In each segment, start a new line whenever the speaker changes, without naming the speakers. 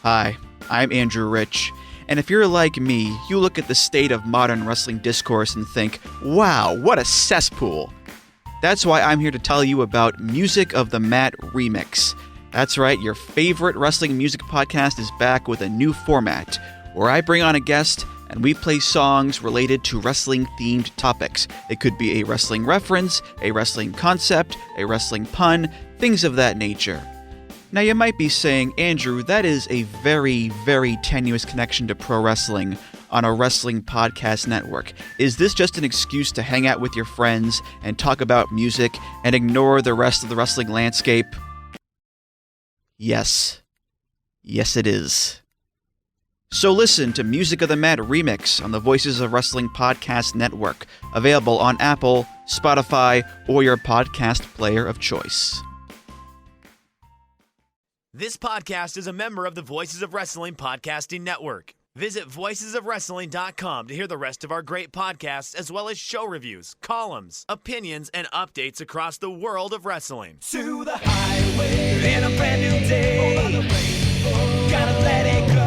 Hi, I'm Andrew Rich, and if you're like me, you look at the state of modern wrestling discourse and think, wow, what a cesspool. That's why I'm here to tell you about Music of the Mat Remix. That's right, your favorite wrestling music podcast is back with a new format, where I bring on a guest and we play songs related to wrestling-themed topics. It could be a wrestling reference, a wrestling concept, a wrestling pun, things of that nature. Now you might be saying, Andrew, that is a very, very tenuous connection to pro wrestling on a wrestling podcast network. Is this just an excuse to hang out with your friends and talk about music and ignore the rest of the wrestling landscape? Yes. Yes, it is. So listen to Music of the Mat Remix on the Voices of Wrestling Podcast Network, available on Apple, Spotify, or your podcast player of choice.
This podcast is a member of the Voices of Wrestling Podcasting Network. Visit voicesofwrestling.com to hear the rest of our great podcasts, as well as show reviews, columns, opinions, and updates across the world of wrestling.
To the highway in a brand new day. Gotta let it go.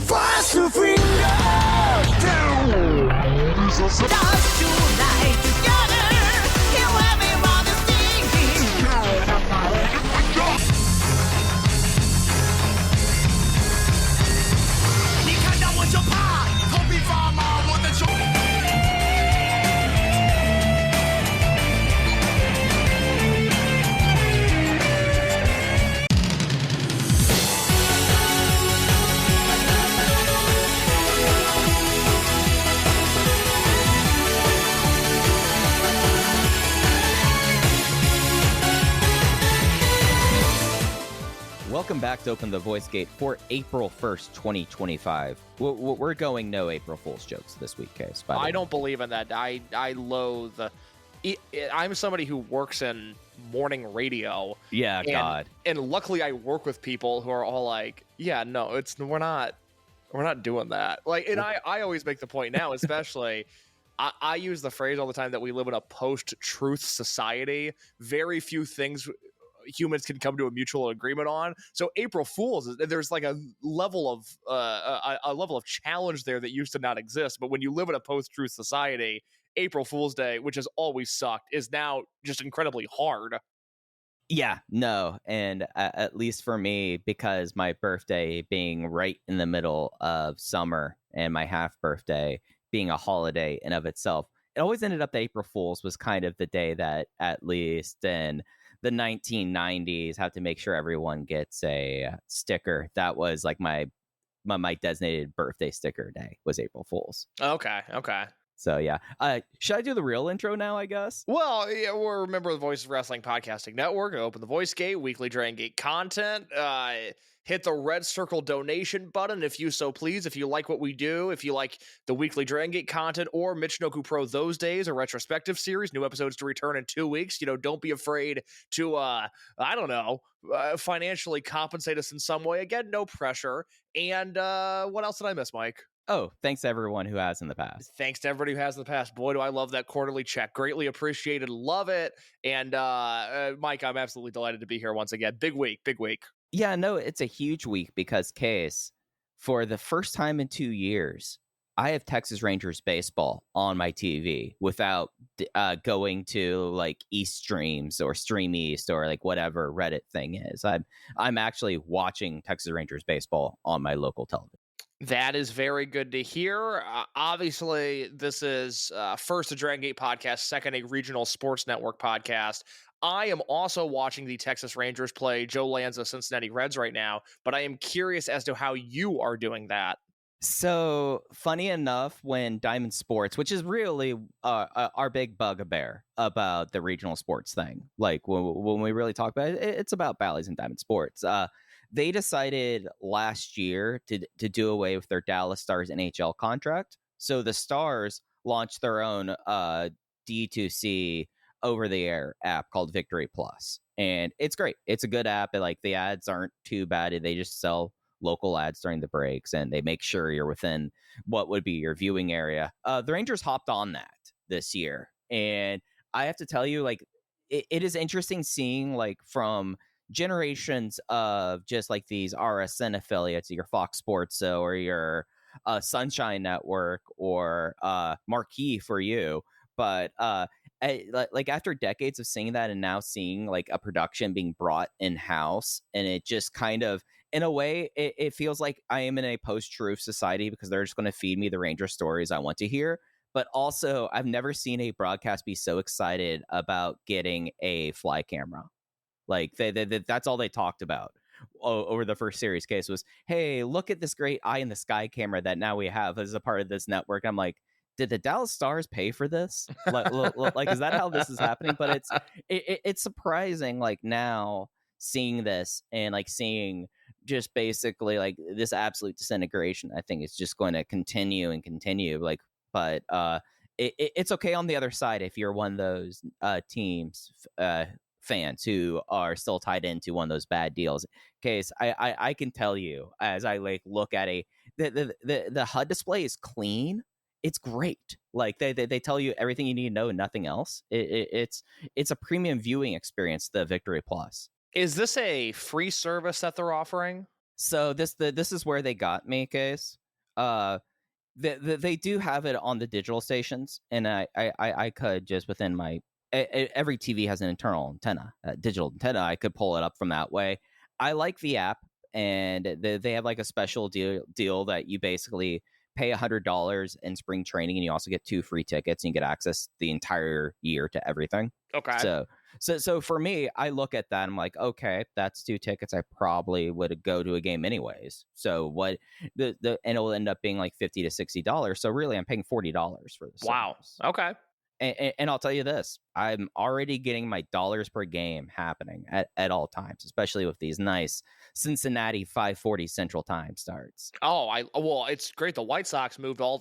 Fast to freedom. Dance tonight together. Hear everybody singing. 你看到我就怕，头皮发麻，我的手。
Welcome back to Open the Voice Gate for April 1st, 2025. We're going no April Fool's jokes this week, Case.
I don't believe in that. I loathe. I'm somebody who works in morning radio.
Yeah, God.
And luckily, I work with people who are all like, "Yeah, no, we're not doing that." Like, and I always make the point now, especially. I use the phrase all the time that we live in a post-truth society. Very few things humans can come to a mutual agreement on. So April Fools, there's like a level of challenge there that used to not exist. But when you live in a post-truth society, April Fool's Day, which has always sucked, is now just incredibly hard.
Yeah, no. And at least for me, because my birthday being right in the middle of summer and my half birthday being a holiday in of itself, it always ended up that April Fool's was kind of the day that, at least in the 1990s, have to make sure everyone gets a sticker. That was like my designated birthday sticker day was April Fool's.
Okay.
So yeah, should I do the real intro now, I guess?
Well, yeah, we're a member of the Voices of Wrestling Podcasting Network. Open the Voice Gate, weekly Dragongate content. Hit the red circle donation button if you so please. If you like what we do, if you like the weekly Dragongate content or Michinoku Pro Those Days, a retrospective series, new episodes to return in 2 weeks. Don't be afraid to, financially compensate us in some way. Again, no pressure. And what else did I miss, Mike?
Oh, thanks to everyone who has in the past.
Thanks to everybody who has in the past. Boy, do I love that quarterly check. Greatly appreciated. Love it. And Mike, I'm absolutely delighted to be here once again. Big week.
Yeah, no, it's a huge week because, Case, for the first time in 2 years, I have Texas Rangers baseball on my TV without going to like East Streams or Stream East or like whatever Reddit thing is. I'm actually watching Texas Rangers baseball on my local television.
That is very good to hear. Obviously, this is first a Dragongate podcast, second a regional sports network podcast. I am also watching the Texas Rangers play Joe Lanza Cincinnati Reds right now, but I am curious as to how you are doing that.
So, funny enough, when Diamond Sports, which is really our big bugbear about the regional sports thing, like when we really talk about it, it's about Bally's and Diamond Sports. They decided last year to do away with their Dallas Stars NHL contract. So the Stars launched their own D2C over-the-air app called Victory Plus. And it's great. It's a good app. Like, the ads aren't too bad. They just sell local ads during the breaks, and they make sure you're within what would be your viewing area. The Rangers hopped on that this year. And I have to tell you, like, it is interesting seeing like from generations of just like these RSN affiliates, your Fox Sports or your Sunshine Network or Marquee for you, but like after decades of seeing that and now seeing like a production being brought in house, and it just kind of in a way it feels like I am in a post-truth society because they're just going to feed me the Ranger stories I want to hear. But also, I've never seen a broadcast be so excited about getting a fly camera. Like that's all they talked about over the first series case was, hey, look at this great eye in the sky camera that now we have as a part of this network. I'm like, did the Dallas Stars pay for this? Like, is that how this is happening? But it's surprising, like now seeing this and like seeing just basically like this absolute disintegration. I think it's just going to continue and continue. Like, but it's okay on the other side if you're one of those teams. Fans who are still tied into one of those bad deals. Case I can tell you as I like look at the HUD display is clean. It's great. Like they tell you everything you need to know and nothing else. It's a premium viewing experience. The Victory Plus.
Is this a free service that they're offering?
So this is where they got me. Case. They do have it on the digital stations, and I could just within my. Every TV has an internal antenna, digital antenna. I could pull it up from that way. I like the app, and they have like a special deal that you basically pay $100 in spring training, and you also get 2 free tickets, and you get access the entire year to everything.
Okay.
So for me, I look at that. I'm like, okay, that's 2 tickets. I probably would go to a game anyways. So what and it'll end up being like $50 to $60. So really, I'm paying $40 for this.
Wow.
Service.
Okay.
And I'll tell you this, I'm already getting my dollars per game happening at all times, especially with these nice Cincinnati 5:40 Central Time starts.
Oh, well, it's great. The White Sox moved all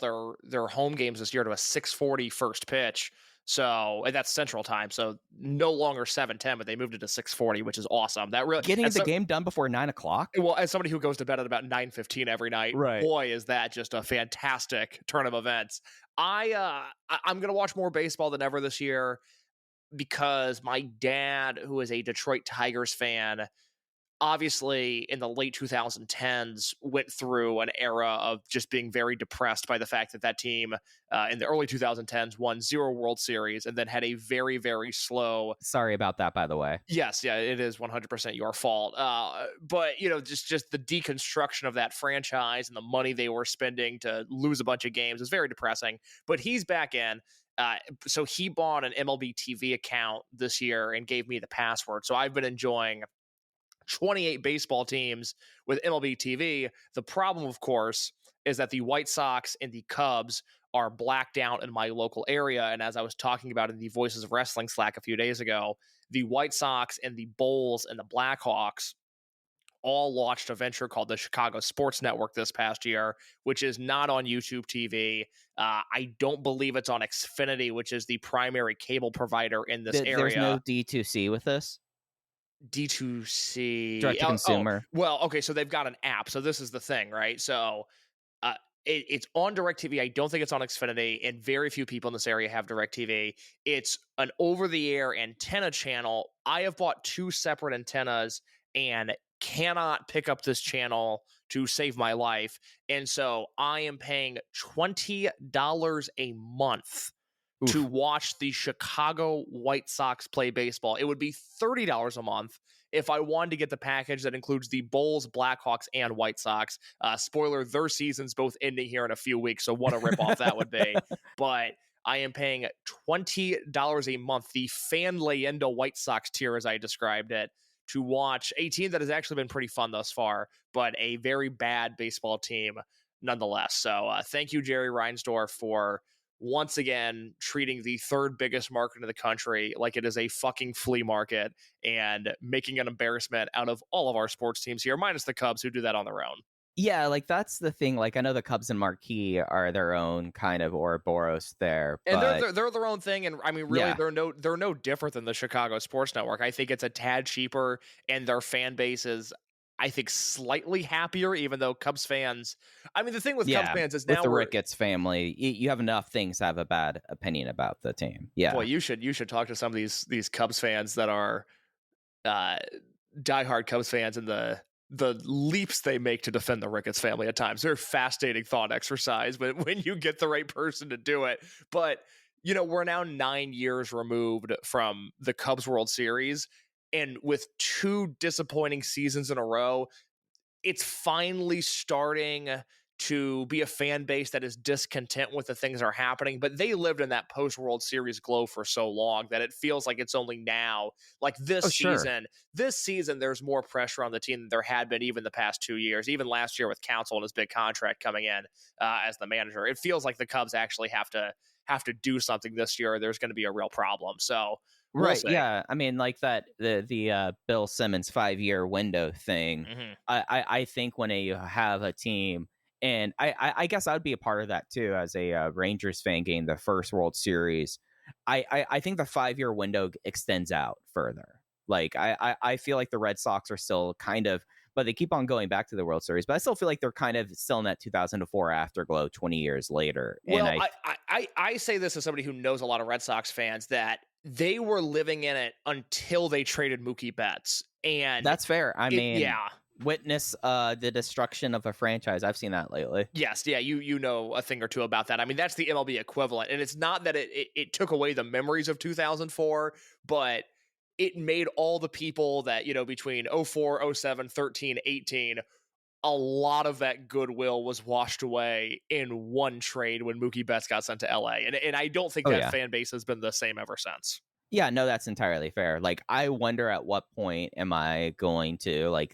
their home games this year to a 6:40 first pitch. So, and that's Central Time. So no longer 7:10, but they moved it to 6:40, which is awesome. That really
getting the game done before 9:00.
Well, as somebody who goes to bed at about 9:15 every night,
right.
Boy, is that just a fantastic turn of events. I'm gonna watch more baseball than ever this year because my dad, who is a Detroit Tigers fan, obviously in the late 2010s went through an era of just being very depressed by the fact that that team in the early 2010s won 0 World Series and then had a very, very slow.
Sorry about that, by the way.
Yes, yeah, it is 100% your fault. But you know, just the deconstruction of that franchise and the money they were spending to lose a bunch of games is very depressing. But he's back in. So he bought an MLB TV account this year and gave me the password. So I've been enjoying 28 baseball teams with MLB TV. The problem, of course, is that the White Sox and the Cubs are blacked out in my local area. And as I was talking about in the Voices of Wrestling Slack a few days ago, the White Sox and the Bulls and the Blackhawks all launched a venture called the Chicago Sports Network this past year, which is not on YouTube TV. I don't believe it's on Xfinity, which is the primary cable provider in this area.
There's no D2C with this?
D2C,
direct to consumer.
Well, okay, so they've got an app. So this is the thing, right? So it's on DirecTV. I don't think it's on Xfinity, and very few people in this area have DirecTV. It's an over-the-air antenna channel. I have bought 2 separate antennas and cannot pick up this channel to save my life, and so I am paying $20 a month. Oof. To watch the Chicago White Sox play baseball. It would be $30 a month if I wanted to get the package that includes the Bulls, Blackhawks, and White Sox. Spoiler, their season's both ending here in a few weeks, so what a ripoff that would be. But I am paying $20 a month, the fan leyenda White Sox tier, as I described it, to watch a team that has actually been pretty fun thus far, but a very bad baseball team nonetheless. So thank you, Jerry Reinsdorf, for once again treating the 3rd biggest market in the country like it is a fucking flea market and making an embarrassment out of all of our sports teams here, minus the Cubs, who do that on their own.
Yeah, like that's the thing. Like I know the Cubs and Marquee are their own kind of Ouroboros there,
and
but
they're their own thing. And I mean, really, they're no different than the Chicago Sports Network. I think it's a tad cheaper, and their fan base is I think, slightly happier, even though Cubs fans, I mean, the thing with Cubs fans is
with
now
the Ricketts family, you have enough things to have a bad opinion about the team. Yeah.
Boy, you should talk to some of these Cubs fans that are diehard Cubs fans, and the leaps they make to defend the Ricketts family at times. They're a fascinating thought exercise when you get the right person to do it. But, we're now 9 years removed from the Cubs World Series, and with 2 disappointing seasons in a row, it's finally starting to be a fan base that is discontent with the things that are happening. But they lived in that post-World Series glow for so long that it feels like it's only now, like this season, there's more pressure on the team than there had been even the past 2 years. Even last year with Counsell and his big contract coming in as the manager, it feels like the Cubs actually have to do something this year. There's going to be a real problem. So we'll see.
Yeah. I mean, like that the Bill Simmons 5-year window thing.
Mhm.
I think when you have a team, and I guess I'd be a part of that too as a Rangers fan getting the first World Series. I think the 5-year window extends out further. Like I feel like the Red Sox are still kind of, but they keep on going back to the World Series. But I still feel like they're kind of still in that 2004 afterglow 20 years later.
Well,
And
I say this as somebody who knows a lot of Red Sox fans, that they were living in it until they traded Mookie Betts. And
that's fair. I mean,
yeah.
Witness the destruction of a franchise. I've seen that lately.
Yes, yeah, you know a thing or two about that. I mean, that's the MLB equivalent, and it's not that it took away the memories of 2004, but it made all the people that, between 04, 07, 13, 18, a lot of that goodwill was washed away in one trade when Mookie Betts got sent to LA, and I don't think fan base has been the same ever since.
Yeah, no, that's entirely fair. Like, I wonder at what point am I going to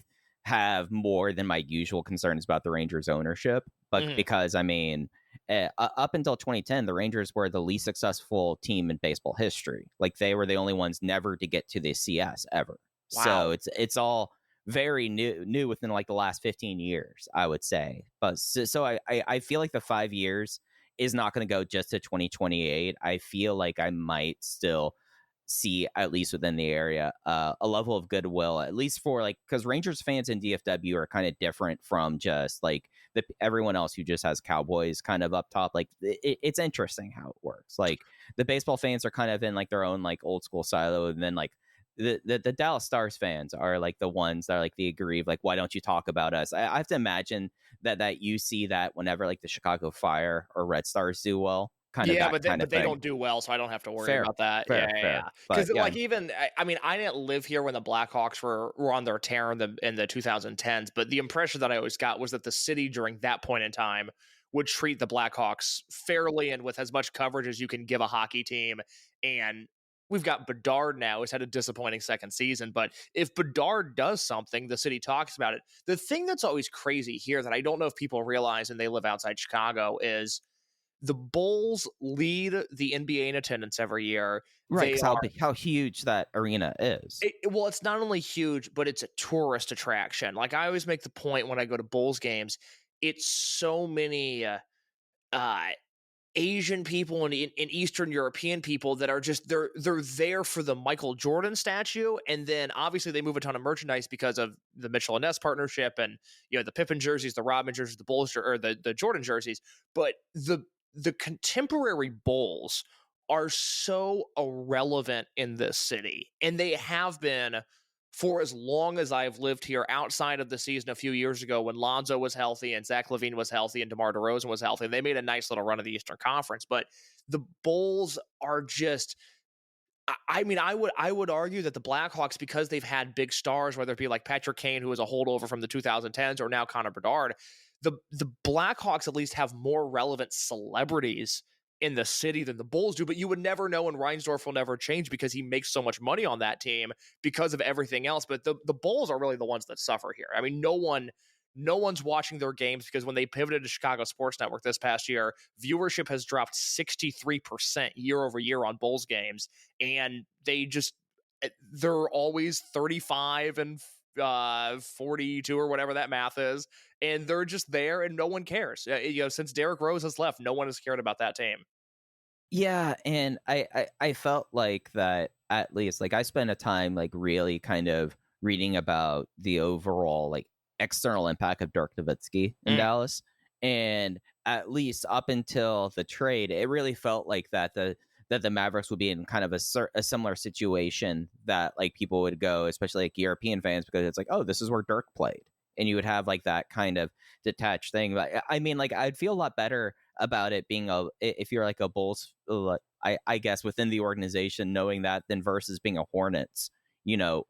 have more than my usual concerns about the Rangers ownership, but because I mean, up until 2010, the Rangers were the least successful team in baseball history. Like, they were the only ones never to get to the CS ever. Wow. So it's all very new within the last 15 years, I would say. But so I feel like the 5 years is not going to go just to 2028. I feel like I might still see, at least within the area, a level of goodwill, at least for because Rangers fans in DFW are kind of different from just everyone else who just has Cowboys kind of up top. It's interesting how it works. The baseball fans are kind of in their own old school silo, and then the Dallas Stars fans are the ones that are the aggrieved, why don't you talk about us? I have to imagine that you see that whenever the Chicago Fire or Red Stars do well. But
they don't do well, so I don't have to worry about that.
Fair.
Because even, I mean, I didn't live here when the Blackhawks were on their tear in the 2010s, but the impression that I always got was that the city during that point in time would treat the Blackhawks fairly and with as much coverage as you can give a hockey team. And we've got Bedard now, who's had a disappointing second season, but if Bedard does something, the city talks about it. The thing that's always crazy here that I don't know if people realize, and they live outside Chicago, is the Bulls lead the NBA in attendance every year.
Right, how huge that arena is.
It's not only huge, but it's a tourist attraction. I always make the point when I go to Bulls games, it's so many Asian people and Eastern European people that are just they're there for the Michael Jordan statue, and then obviously they move a ton of merchandise because of the Mitchell and Ness partnership, and the Pippen jerseys, the Rodman jerseys, the Bulls or the Jordan jerseys, but the contemporary Bulls are so irrelevant in this city, and they have been for as long as I've lived here, outside of the season a few years ago when Lonzo was healthy and Zach LaVine was healthy and DeMar DeRozan was healthy. They made a nice little run of the Eastern Conference, but the Bulls are just, I mean, I would argue that the Blackhawks, because they've had big stars, whether it be Patrick Kane, who was a holdover from the 2010s, or now Connor Bedard, the Blackhawks at least have more relevant celebrities in the city than the Bulls do, but you would never know, and Reinsdorf will never change because he makes so much money on that team because of everything else. But the Bulls are really the ones that suffer here. I mean, no one's watching their games because when they pivoted to Chicago Sports Network this past year, viewership has dropped 63% year over year on Bulls games, and they're always 35 and 42 or whatever that math is, and they're just there and no one cares. Since Derrick Rose has left, no one has cared about that team.
Yeah, and I felt like that, at least I spent a time really kind of reading about the overall external impact of Dirk Nowitzki in Dallas. And at least up until the trade, it really felt like that the Mavericks would be in kind of a similar situation, that like people would go, especially like European fans, because it's like, oh, this is where Dirk played. And you would have like that kind of detached thing. But I mean, like, I'd feel a lot better about it being if you're like a Bulls, I guess, within the organization, knowing that, than versus being a Hornets,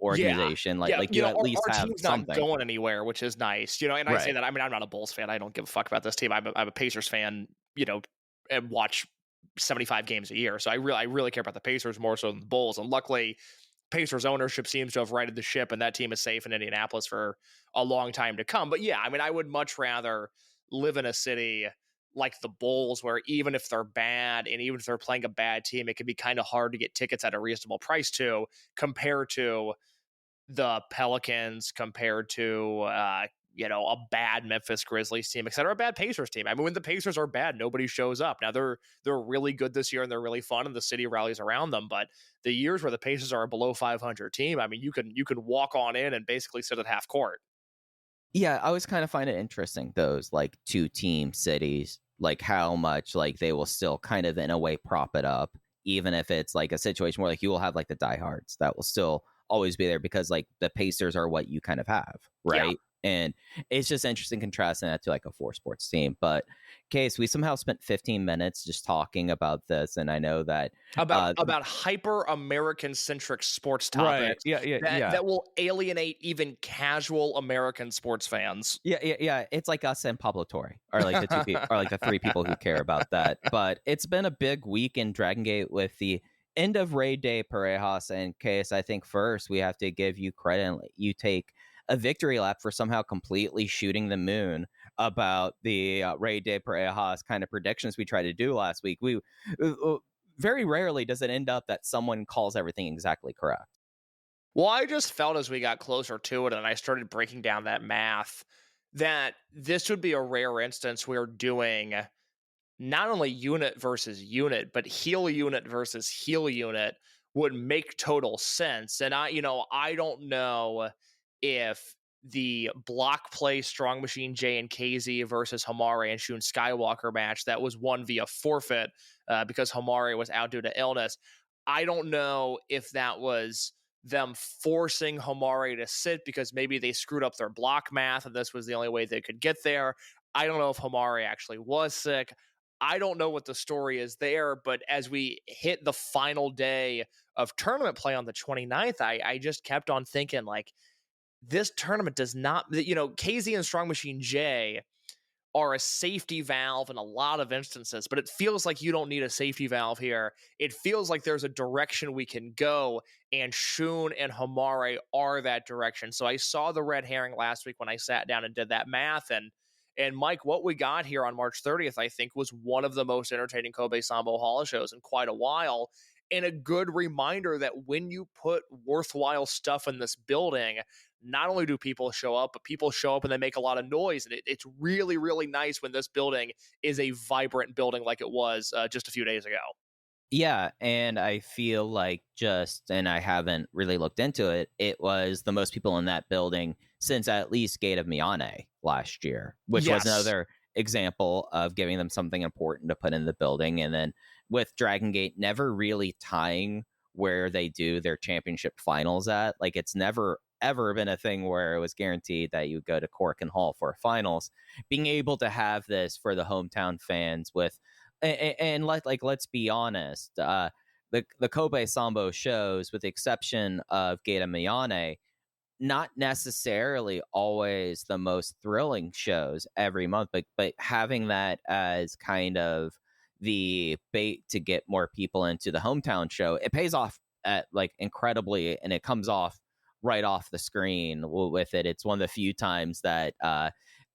organization. Like you at least
our
have
team's
something.
not going anywhere, which is nice, and I say that, I mean, I'm not a Bulls fan. I don't give a fuck about this team. I'm a Pacers fan, and watch 75 games a year. So I really care about the Pacers more so than the Bulls. And luckily, Pacers ownership seems to have righted the ship, and that team is safe in Indianapolis for a long time to come. But yeah, I mean, I would much rather live in a city like the Bulls, where even if they're bad and even if they're playing a bad team, it can be kind of hard to get tickets at a reasonable price to, compared to the Pelicans, compared to a bad Memphis Grizzlies team, etc., a bad Pacers team. I mean, when the Pacers are bad, nobody shows up. Now they're really good this year and they're really fun and the city rallies around them. But the years where the Pacers are a below 500 team, I mean, you can walk on in and basically sit at half court.
Yeah, I always kind of find it interesting, those like two team cities, like how much like they will still kind of in a way prop it up, even if it's like a situation where like you will have like the diehards that will still always be there, because like the Pacers are what you kind of have, right? Yeah. And it's just interesting contrasting that to like a 4-sports team. But Case, we somehow spent 15 minutes just talking about this, and I know that
about hyper American centric sports topics,
right?
That will alienate even casual American sports fans.
Yeah. It's like us and Pablo Torre are like the two people, are like the three people who care about that. But it's been a big week in Dragongate with the end of Rey de Parejas. And Case, I think first we have to give you credit and you take a victory lap for somehow completely shooting the moon about the Rey de Parejas kind of predictions we tried to do last week. We very rarely does it end up that someone calls everything exactly correct.
Well, I just felt as we got closer to it and I started breaking down that math, that this would be a rare instance where doing not only unit versus unit, but heel unit versus heel unit would make total sense. And I don't know if the block play Strong Machine J and KZ versus Homare and Shun Skywalker match that was won via forfeit because Homare was out due to illness, I don't know if that was them forcing Homare to sit because maybe they screwed up their block math and this was the only way they could get there. I don't know if Homare actually was sick. I don't know what the story is there, but as we hit the final day of tournament play on the 29th, I just kept on thinking, like, this tournament does not, KZ and Strong Machine J are a safety valve in a lot of instances, but it feels like you don't need a safety valve here. It feels like there's a direction we can go, and Shun and Homare are that direction. So I saw the red herring last week when I sat down and did that math, and Mike, what we got here on March 30th, I think, was one of the most entertaining Kobe Sambo Hall shows in quite a while, and a good reminder that when you put worthwhile stuff in this building, not only do people show up, but people show up and they make a lot of noise. And it's really, really nice when this building is a vibrant building like it was just a few days ago.
Yeah, and I feel like and I haven't really looked into it, it was the most people in that building since at least Gate of Miyane last year, which was another example of giving them something important to put in the building. And then with Dragongate never really tying where they do their championship finals at, like it's never ever been a thing where it was guaranteed that you would go to Cork and Hall for finals. Being able to have this for the hometown fans with, and let's be honest, the Kobe Sambo shows, with the exception of Gate Miyane, not necessarily always the most thrilling shows every month, but having that as kind of the bait to get more people into the hometown show, it pays off at like incredibly, and it comes off right off the screen with it. It's one of the few times that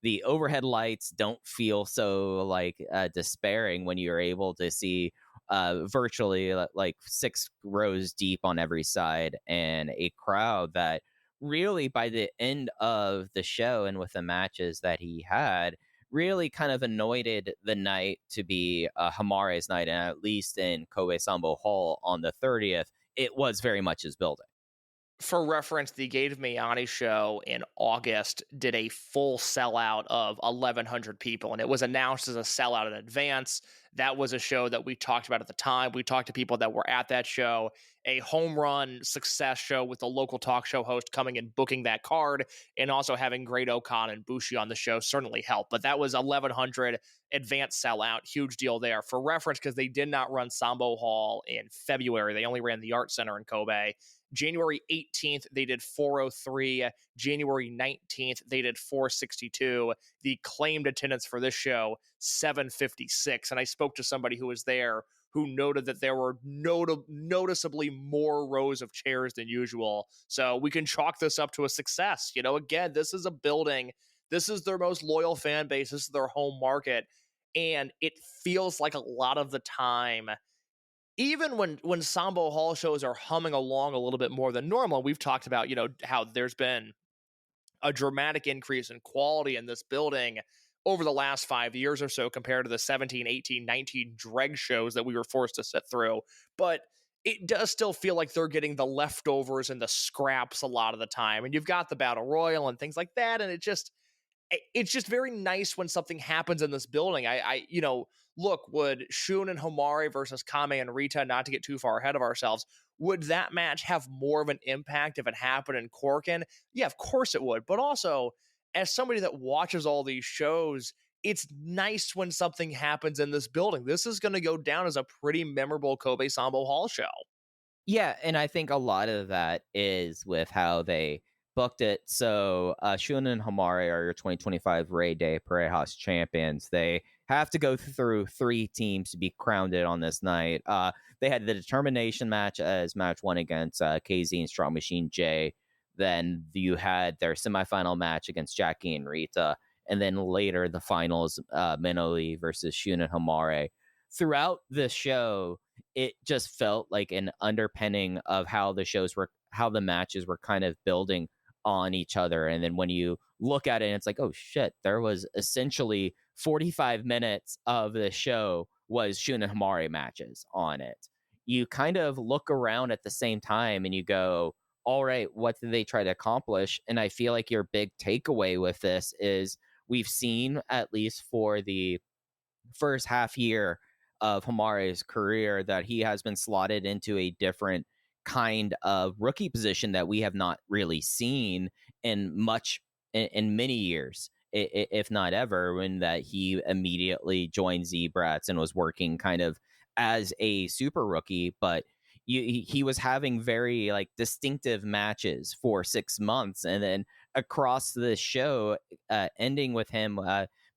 the overhead lights don't feel so like despairing when you're able to see virtually like 6 rows deep on every side, and a crowd that really by the end of the show and with the matches that he had really kind of anointed the night to be Hamare's night. And at least in Kobe Sambo Hall on the 30th, it was very much his building.
For reference, the Gate of Miyani show in August did a full sellout of 1,100 people, and it was announced as a sellout in advance. That was a show that we talked about at the time. We talked to people that were at that show. A home run success show with the local talk show host coming and booking that card, and also having Great Okan and Bushi on the show certainly helped. But that was 1,100 advanced sellout. Huge deal there. For reference, because they did not run Sambo Hall in February. They only ran the Art Center in Kobe. January 18th, they did 403. January 19th, they did 462. The claimed attendance for this show, 756. And I spoke to somebody who was there who noted that there were noticeably more rows of chairs than usual. So we can chalk this up to a success. Again, this is a building. This is their most loyal fan base. This is their home market. And it feels like a lot of the time, even when Sambo Hall shows are humming along a little bit more than normal, we've talked about, how there's been a dramatic increase in quality in this building over the last 5 years or so compared to the 17, 18, 19 dreg shows that we were forced to sit through. But it does still feel like they're getting the leftovers and the scraps a lot of the time. And you've got the Battle Royal and things like that. And it's just very nice when something happens in this building. Look, would Shun and Homare versus Kame and Rita, not to get too far ahead of ourselves, would that match have more of an impact if it happened in Corkin? Yeah, of course it would. But also, as somebody that watches all these shows, it's nice when something happens in this building. This is going to go down as a pretty memorable Kobe Sambo Hall show.
Yeah, and I think a lot of that is with how they booked it. So Shun and Homare are your 2025 Rey de Parejas champions. They have to go through 3 teams to be crowned on this night. They had the determination match as match 1 against KZ and Strong Machine J. Then you had their semifinal match against Jackie and Rita. And then later the finals, Minoli versus Shun and Homare. Throughout the show, it just felt like an underpinning of how the matches were kind of building on each other. And then when you look at it, it's like, oh shit, there was essentially 45 minutes of the show was Shun and Homare matches on it. You kind of look around at the same time and you go, all right, what did they try to accomplish? And I feel like your big takeaway with this is we've seen, at least for the first half year of Homare's career, that he has been slotted into a different kind of rookie position that we have not really seen in many years, if not ever, when that he immediately joined Z-Brats and was working kind of as a super rookie. But he was having very distinctive matches for 6 months, and then across the show, ending with him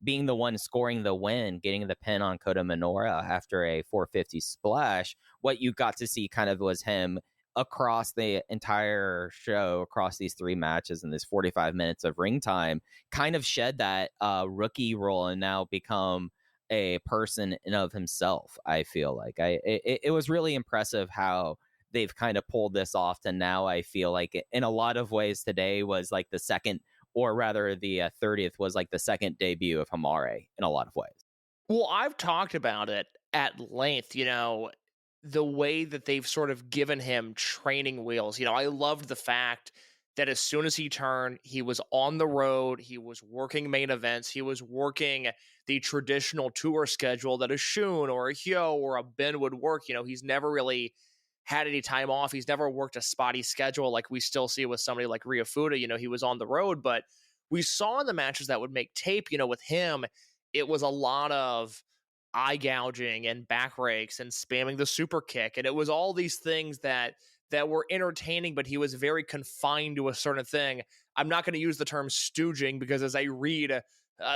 being the one scoring the win, getting the pin on Kota Minoura after a 450 splash. What you got to see kind of was him across the entire show, across these 3 matches and this 45 minutes of ring time, kind of shed that rookie role and now become a person in of himself. I feel like it was really impressive how they've kind of pulled this off, and now I feel like in a lot of ways today was like the second, or rather the 30th was like the second debut of Homare in a lot of ways.
Well, I've talked about it at length, the way that they've sort of given him training wheels. I loved the fact that as soon as he turned, he was on the road, he was working main events, he was working the traditional tour schedule that a Shun or a Hyo or a Ben would work. He's never really had any time off. He's never worked a spotty schedule like we still see with somebody like Ryofuda. He was on the road, but we saw in the matches that would make tape, with him, it was a lot of eye gouging and back rakes and spamming the super kick. And it was all these things that were entertaining, but he was very confined to a certain thing. I'm not going to use the term stooging because as I read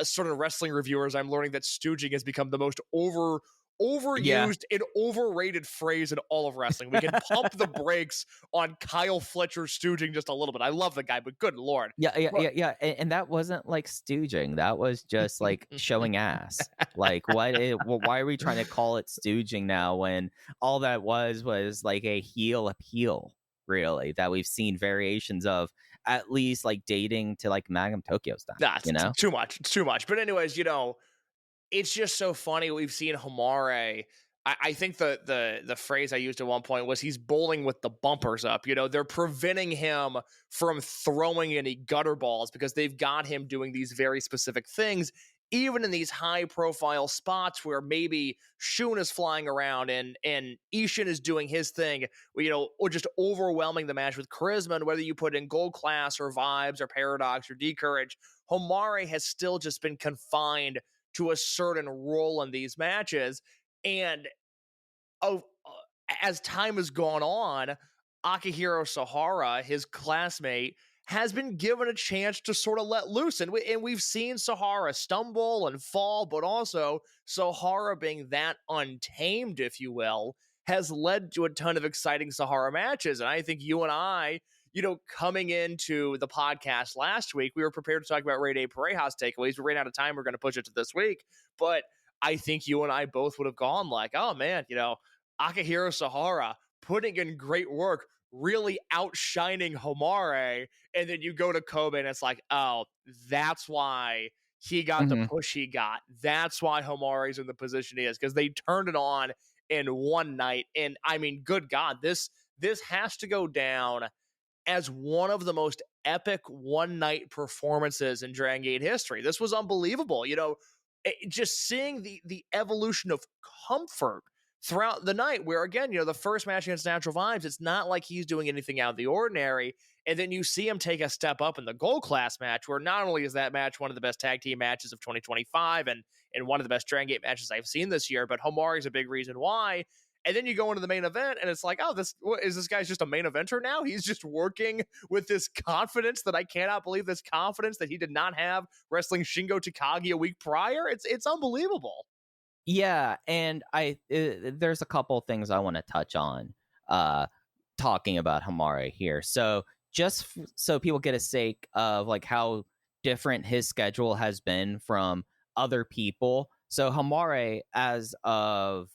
certain wrestling reviewers, I'm learning that stooging has become the most overused and overrated phrase in all of wrestling. We can pump the brakes on Kyle Fletcher stooging just a little bit. I love the guy, but good Lord.
Yeah. And that wasn't like stooging. That was just like showing ass. Like why are we trying to call it stooging now when all that was like a heel appeal, really, that we've seen variations of, at least like dating to like Magnum Tokyo stuff.
Nah, too much. It's too much. But anyways, it's just so funny. We've seen Homare I think the phrase I used at one point was he's bowling with the bumpers up. They're preventing him from throwing any gutter balls because they've got him doing these very specific things, even in these high profile spots where maybe Shun is flying around and Ishin is doing his thing, or just overwhelming the match with charisma. And whether you put in Gold Class or Vibes or Paradox or D'Courage, Homare has still just been confined to a certain role in these matches. And as time has gone on, Akihiro Sahara, his classmate, has been given a chance to sort of let loose. And we've seen Sahara stumble and fall, but also Sahara being that untamed, if you will, has led to a ton of exciting Sahara matches. And I think you and I, coming into the podcast last week, we were prepared to talk about Rey de Parejas takeaways. We ran out of time. We're going to push it to this week. But I think you and I both would have gone like, oh man, Akihiro Sahara putting in great work, really outshining Homare. And then you go to Kobe and it's like, oh, that's why he got the push he got. That's why Homare's in the position he is, because they turned it on in one night. And I mean, good God, this has to go down as one of the most epic one-night performances in Dragongate history. This was unbelievable. Just seeing the evolution of comfort throughout the night, where again, the first match against Natural Vibes, it's not like he's doing anything out of the ordinary. And then you see him take a step up in the Gold Class match, where not only is that match one of the best tag team matches of 2025 and one of the best Dragongate matches I've seen this year, but Homare is a big reason why. And then you go into the main event and it's like, oh, this guy's just a main eventer now? He's just working with this confidence that I cannot believe, this confidence that he did not have wrestling Shingo Takagi a week prior. It's unbelievable.
Yeah, and there's a couple things I want to touch on talking about Homare here. So just so people get a sake of like how different his schedule has been from other people. So Homare, as of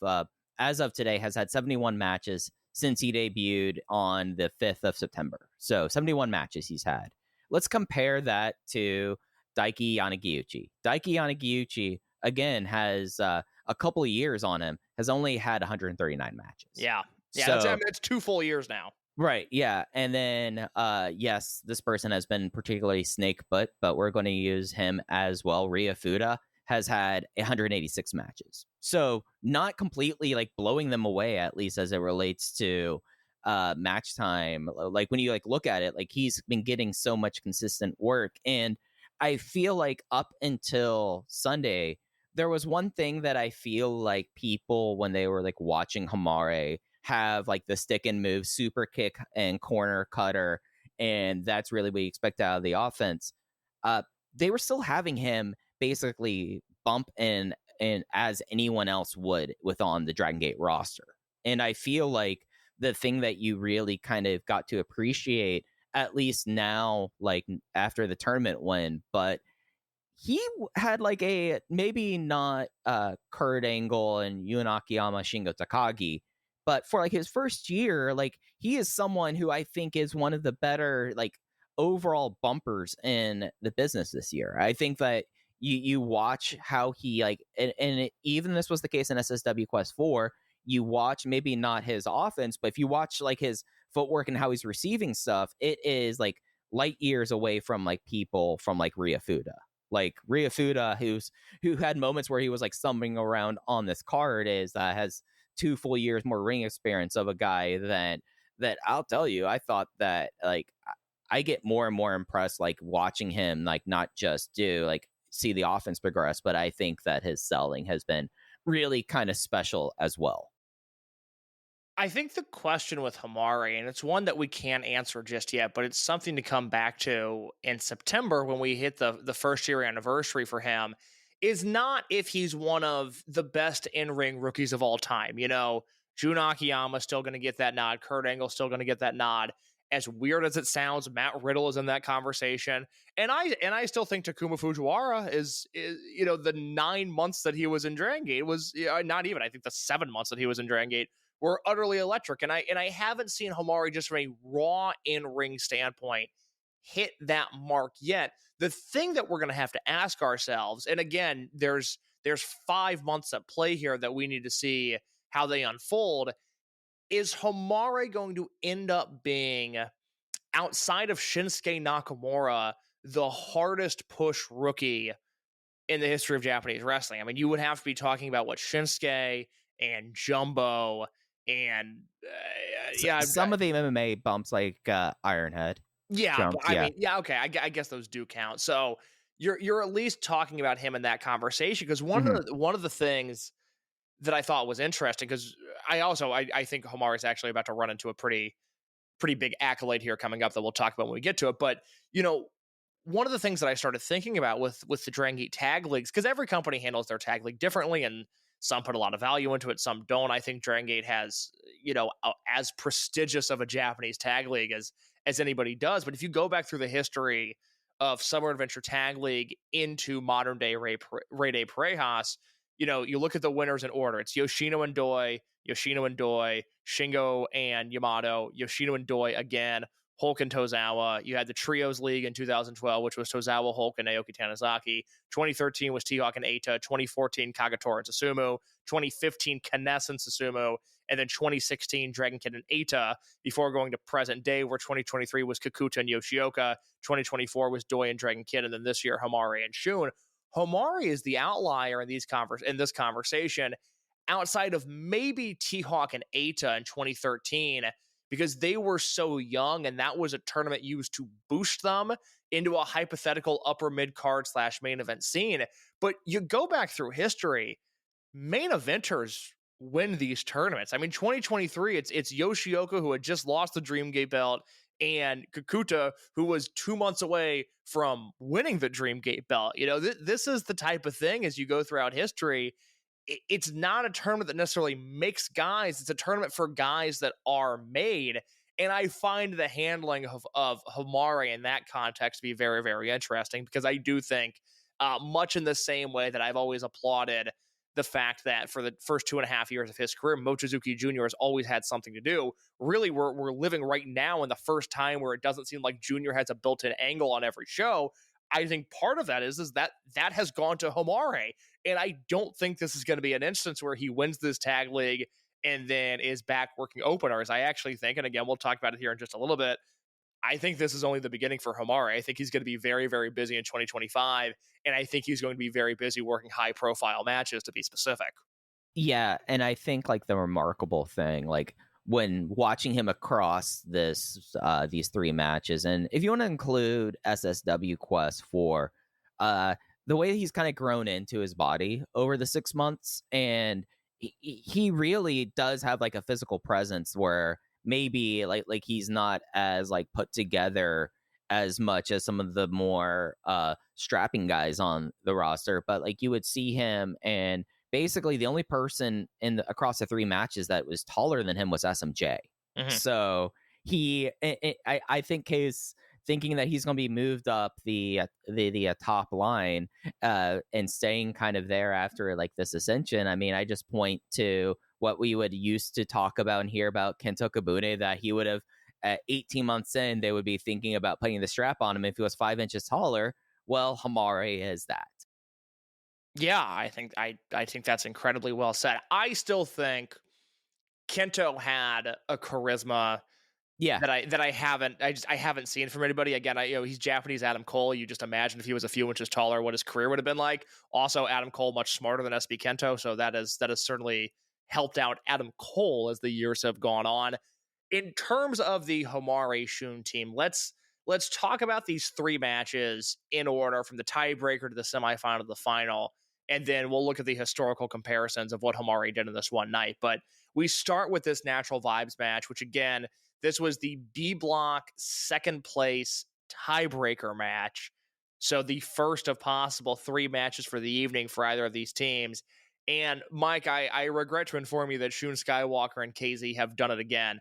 today, has had 71 matches since he debuted on the 5th of September. So 71 matches he's had. Let's compare that to Daiki Yanagiuchi. Daiki Yanagiuchi, again, has a couple of years on him, has only had 139 matches.
Yeah.
So,
that's 2 full years now.
Right, yeah. And then, yes, this person has been particularly snake butt, but we're going to use him as well. Rhea Fuda has had 186 matches. So not completely like blowing them away, at least as it relates to match time. Like when you like look at it, like he's been getting so much consistent work. And I feel like up until Sunday, there was one thing that I feel like people, when they were like watching Homare have like the stick and move, super kick and corner cutter, and that's really what you expect out of the offense. They were still having him basically bump in as anyone else would on the Dragon Gate roster. And I feel like the thing that you really kind of got to appreciate, at least now, like after the tournament win, but he had like a maybe not Kurt Angle and Yun Akiyama, Shingo Takagi, but for like his first year, like he is someone who I think is one of the better like overall bumpers in the business this year. I think that you watch how he like, even this was the case in SSW Quest 4, you watch maybe not his offense, but if you watch like his footwork and how he's receiving stuff, it is like light years away from like people from like Rhea Fuda. Like Rhea Fuda, who had moments where he was like stumbling around on this card, has 2 full years more ring experience of a guy that I'll tell you, I thought that like I get more and more impressed like watching him like not just see the offense progress, but I think that his selling has been really kind of special as well.
I think the question with Homare, and it's one that we can't answer just yet, but it's something to come back to in September when we hit the first year anniversary for him, is not if he's one of the best in-ring rookies of all time. Jun Akiyama's still going to get that nod. Kurt Angle's still going to get that nod. As weird as it sounds, Matt Riddle is in that conversation. And I still think Takuma Fujiwara is the 9 months that he was in Dragon Gate was not even, I think the 7 months that he was in Dragon Gate were utterly electric. And I haven't seen Homare just from a raw in-ring standpoint hit that mark yet. The thing that we're going to have to ask ourselves, and again, there's 5 months at play here that we need to see how they unfold. Is Homare going to end up being, outside of Shinsuke Nakamura, the hardest push rookie in the history of Japanese wrestling? I mean, you would have to be talking about what Shinsuke and Jumbo and
Some of the MMA bumps like Ironhead.
yeah, but
Jumps,
I
yeah.
mean, yeah, okay, I guess those do count. So you're at least talking about him in that conversation, because one of the things that I thought was interesting, because I think Homare is actually about to run into a pretty big accolade here coming up that we'll talk about when we get to it. But one of the things that I started thinking about with the Dragongate tag leagues, because every company handles their tag league differently, and some put a lot of value into it, some don't. I think Dragongate has as prestigious of a Japanese tag league as anybody does. But if you go back through the history of Summer Adventure Tag League into modern day Rey de Parejas, you look at the winners in order. It's Yoshino and Doi, Shingo and Yamato, Yoshino and Doi again, Hulk and Tozawa. You had the Trios League in 2012, which was Tozawa, Hulk, and Naoki Tanizaki. 2013 was T-Hawk and Eita. 2014, Kagatora and Susumu. 2015, Kness and Susumu. And then 2016, Dragon Kid and Eita, before going to present day, where 2023 was Kakuta and Yoshioka. 2024 was Doi and Dragon Kid. And then this year, Homare and Shun. Homare is the outlier in this conversation, outside of maybe T-Hawk and Eita in 2013, because they were so young, and that was a tournament used to boost them into a hypothetical upper mid-card / main event scene. But you go back through history, main eventers win these tournaments. I mean, 2023, it's Yoshioka, who had just lost the Dreamgate belt, and Kakuta, who was 2 months away from winning the Dreamgate belt. This is the type of thing, as you go throughout history, it's not a tournament that necessarily makes guys. It's a tournament for guys that are made. And I find the handling of Homare in that context to be very, very interesting, because I do think, much in the same way that I've always applauded the fact that for the first 2.5 years of his career, Mochizuki Jr. has always had something to do. Really, we're living right now in the first time where it doesn't seem like Jr. has a built-in angle on every show. I think part of that is that has gone to Homare. And I don't think this is going to be an instance where he wins this tag league and then is back working openers. I actually think, and again, we'll talk about it here in just a little bit, I think this is only the beginning for Homare. I think he's going to be very, very busy in 2025, and I think he's going to be very busy working high-profile matches, to be specific.
Yeah, and I think like the remarkable thing, like when watching him across these 3 matches, and if you want to include SSW Quest 4, the way he's kind of grown into his body over the 6 months, and he really does have like a physical presence where maybe like he's not as like put together as much as some of the more strapping guys on the roster, but like you would see him, and basically the only person across the 3 matches that was taller than him was SMJ.
Mm-hmm.
So I think he's thinking that he's going to be moved up the top line and staying kind of there after like this ascension. I mean, I just point to what we would used to talk about and hear about Kento Kabune, that he would have at 18 months in, they would be thinking about putting the strap on him if he was 5 inches taller. Well, Homare is that.
Yeah, I think that's incredibly well said. I still think Kento had a charisma that I haven't seen from anybody. Again, he's Japanese Adam Cole. You just imagine if he was a few inches taller, what his career would have been like. Also, Adam Cole much smarter than SB Kento, so that has certainly helped out Adam Cole as the years have gone on. In terms of the Homare Shun team, let's talk about these 3 matches in order, from the tiebreaker to the semifinal to the final, and then we'll look at the historical comparisons of what Homare did in this one night. But we start with this Natural Vibes match, which again, this was the B block 2nd place tiebreaker match. So the first of possible 3 matches for the evening for either of these teams. And Mike, I regret to inform you that Shun Skywalker and KZ have done it again.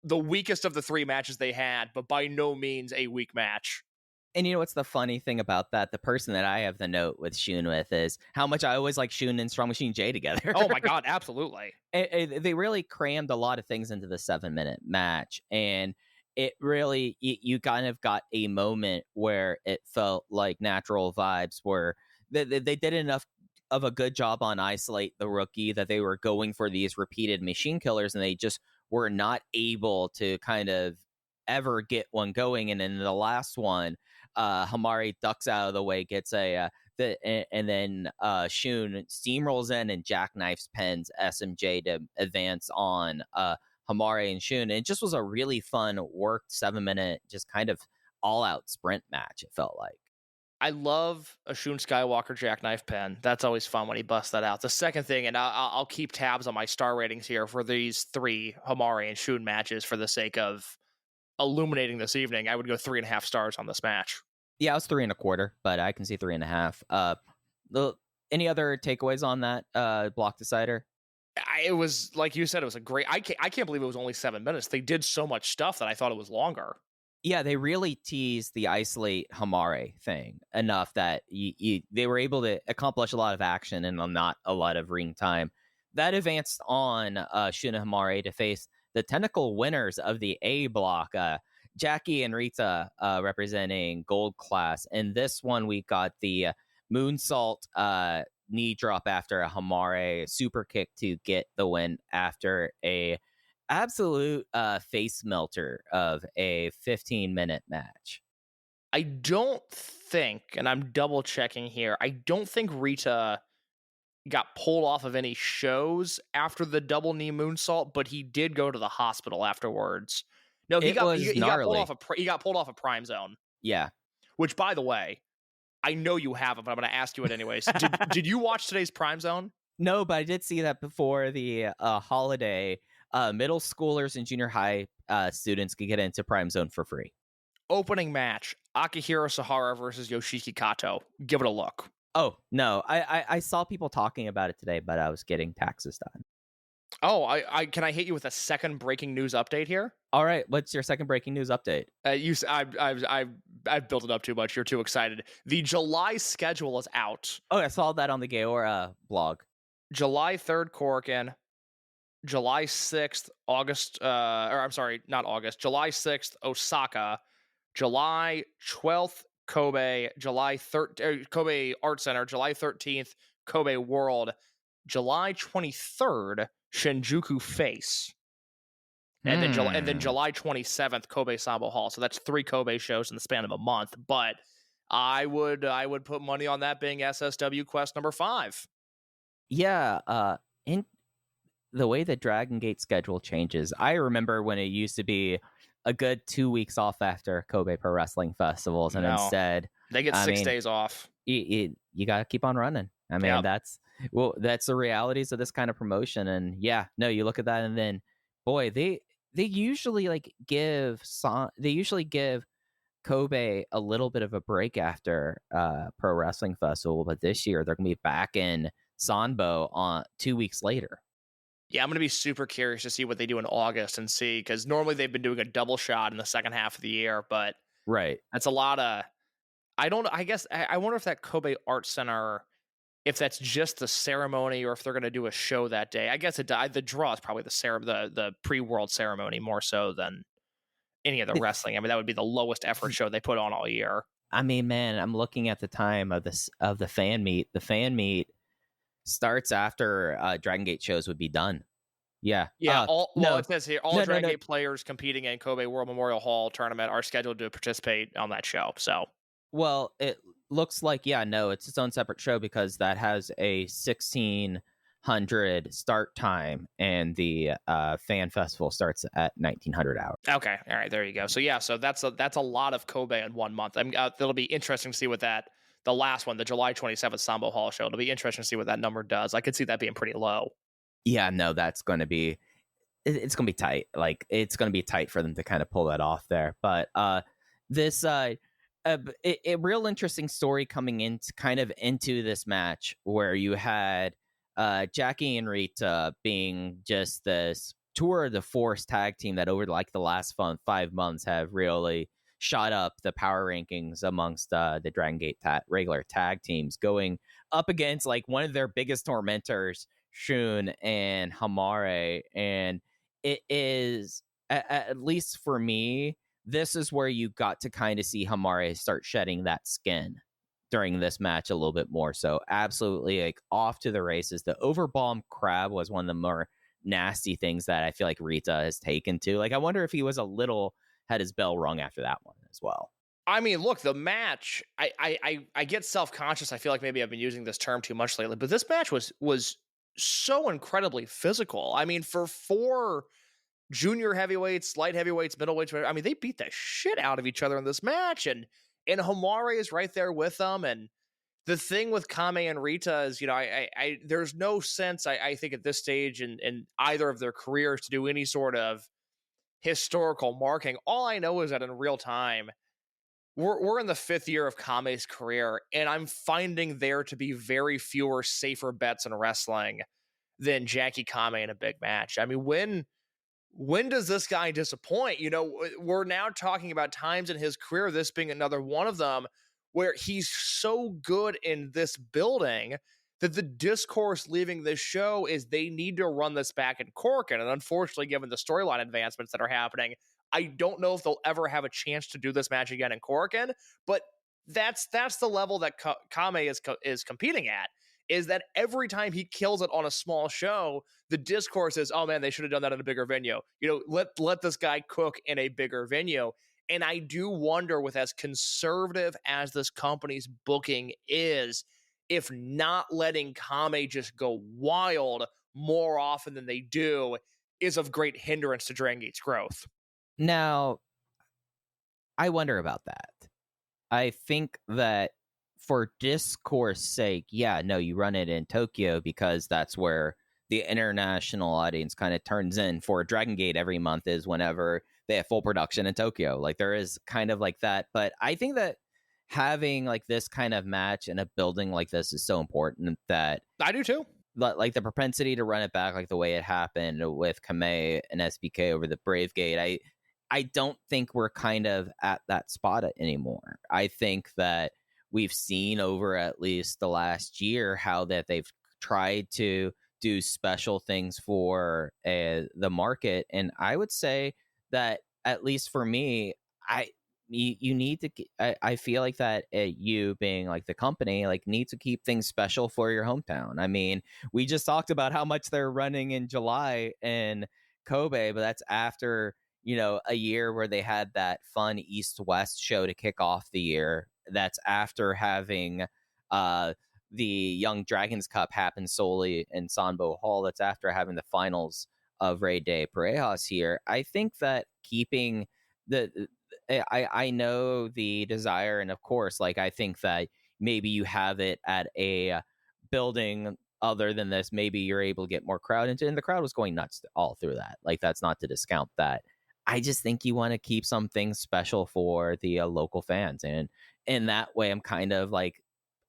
The weakest of the 3 matches they had, but by no means a weak match.
And you know what's the funny thing about that? The person that I have the note with Shun with is how much I always like Shun and Strong Machine J together.
Oh my God, absolutely.
They really crammed a lot of things into the 7-minute match. And it really, you kind of got a moment where it felt like Natural Vibes were, they did enough of a good job on Isolate the Rookie, that they were going for these repeated machine killers, and they just were not able to kind of ever get one going. And in the last one, Homare ducks out of the way, gets and then Shun steamrolls in and jackknifes Penn's SMJ to advance on Homare and Shun. And it just was a really fun, worked 7-minute, just kind of all-out sprint match, it felt like.
I love a Shun Skywalker jackknife pen. That's always fun when he busts that out. The second thing, and I'll keep tabs on my star ratings here for these 3 Homare and Shun matches for the sake of illuminating this evening, I would go 3.5 stars on this match.
Yeah, I was 3.25, but I can see 3.5. Any other takeaways on that block decider?
It was, like you said, it was a great... I can't believe it was only 7 minutes. They did so much stuff that I thought it was longer.
Yeah, they really teased the Isolate Homare thing enough that they were able to accomplish a lot of action and not a lot of ring time. That advanced on Shun and Homare to face the technical winners of the A block, Jackie and Rita representing Gold Class. And this one, we got the moonsault knee drop after a Homare super kick to get the win after a absolute face melter of a 15-minute match.
I don't think, and I'm double checking here, I don't think Rita got pulled off of any shows after the double knee moonsault, but he did go to the hospital afterwards. No, he got pulled off a Prime Zone.
Yeah.
Which, by the way, I know you haven't, but I'm going to ask you it anyways. Did you watch today's Prime Zone?
No, but I did see that before the holiday. Middle schoolers and junior high students could get into Prime Zone for free.
Opening match, Akihiro Sahara versus Yoshiki Kato. Give it a look.
Oh, no. I saw people talking about it today, but I was getting taxes done.
Oh, I can I hit you with a second breaking news update here?
All right, what's your second breaking news update?
I've built it up too much. You're too excited. The July schedule is out.
Oh, I saw that on the Gaora blog.
July 3rd, Korakuen. July 6th, July 6th, Osaka. July 12th, Kobe. Kobe Art Center. July 13th, Kobe World. July 23rd, Shinjuku Face. And then July 27th, Kobe Sambo Hall. So that's 3 Kobe shows in the span of a month. But I would put money on that being SSW Quest number 5.
Yeah, in the way the Dragongate schedule changes, I remember when it used to be a good 2 weeks off after Kobe Pro Wrestling Festivals, and instead
they get 6 days off.
You got to keep on running. I mean, that's the realities of this kind of promotion. And yeah, no, you look at that, and then boy, they usually give Kobe a little bit of a break after Pro Wrestling Festival, but this year they're gonna be back in Sanbo on 2 weeks later.
Yeah, I'm going to be super curious to see what they do in August and see, because normally they've been doing a double shot in the second half of the year, but
right,
that's a lot of, I wonder if that Kobe Art Center, if that's just the ceremony or if they're going to do a show that day. I guess the draw is probably the pre-world ceremony more so than any of the wrestling. I mean, that would be the lowest effort show they put on all year.
I mean, man, I'm looking at the time of the fan meet. The fan meet starts after Dragongate shows would be done. Yeah.
Yeah. It says here, all Dragongate players competing in Kobe World Memorial Hall tournament are scheduled to participate on that show. So,
well, it looks like, it's its own separate show because that has a 1600 start time and the fan festival starts at 1900 hours.
Okay. All right. There you go. So yeah, so that's a lot of Kobe in 1 month. It'll be interesting to see what the last one, the July 27th Sambo Hall show, it'll be interesting to see what that number does. I could see that being pretty low.
Yeah, no, it's going to be tight. Like, it's going to be tight for them to kind of pull that off there. But this a real interesting story coming into this match where you had Jackie and Rita being just this tour de force tag team that over like the last 5 months have really shot up the power rankings amongst the Dragongate regular tag teams, going up against like one of their biggest tormentors, Shun and Homare. And it is, at least for me, this is where you got to kind of see Homare start shedding that skin during this match a little bit more. So absolutely, like, off to the races. The overbomb crab was one of the more nasty things that I feel like Rita has taken to. Like, I wonder if he was had his bell rung after that one as well.
I mean, look, the match, I get self-conscious. I feel like maybe I've been using this term too much lately, but this match was so incredibly physical. I mean, for 4 junior heavyweights, light heavyweights, middleweights, I mean, they beat the shit out of each other in this match, and Homare is right there with them. And the thing with Kame and Rita is, I there's no sense, I think, at this stage in either of their careers to do any sort of historical marking. All I know is that in real time, we're in the 5th year of Kame's career, and I'm finding there to be very fewer safer bets in wrestling than Jackie Kame in a big match. I mean, when does this guy disappoint? We're now talking about times in his career, this being another one of them, where he's so good in this building that the discourse leaving this show is they need to run this back in Corkin. And unfortunately, given the storyline advancements that are happening, I don't know if they'll ever have a chance to do this match again in Corkin, but that's the level that Kame is competing at, is that every time he kills it on a small show, the discourse is, oh man, they should have done that in a bigger venue. Let this guy cook in a bigger venue. And I do wonder, with as conservative as this company's booking is, if not letting Kame just go wild more often than they do is of great hindrance to Dragongate's growth.
Now, I wonder about that. I think that for discourse sake, yeah, no, you run it in Tokyo because that's where the international audience kind of turns in. For Dragon Gate every month is whenever they have full production in Tokyo. Like, there is kind of like that. But I think that having like this kind of match in a building like this is so important that
I do too.
Like the propensity to run it back, like the way it happened with Kame and SBK over the Brave Gate. I don't think we're kind of at that spot anymore. I think that we've seen over at least the last year how that they've tried to do special things for the market. And I would say that, at least for me, you need to, I feel like that you being like the company, like, need to keep things special for your hometown. I mean, we just talked about how much they're running in July in Kobe, but that's after, a year where they had that fun East-West show to kick off the year. That's after having the Young Dragons Cup happen solely in Sanbo Hall. That's after having the finals of Rey de Parejas here. I think that keeping I know the desire, and of course, like, I think that maybe you have it at a building other than this, maybe you're able to get more crowd into, and the crowd was going nuts all through that. Like, that's not to discount that. I just think you want to keep something special for the local fans, and in that way, I'm kind of like,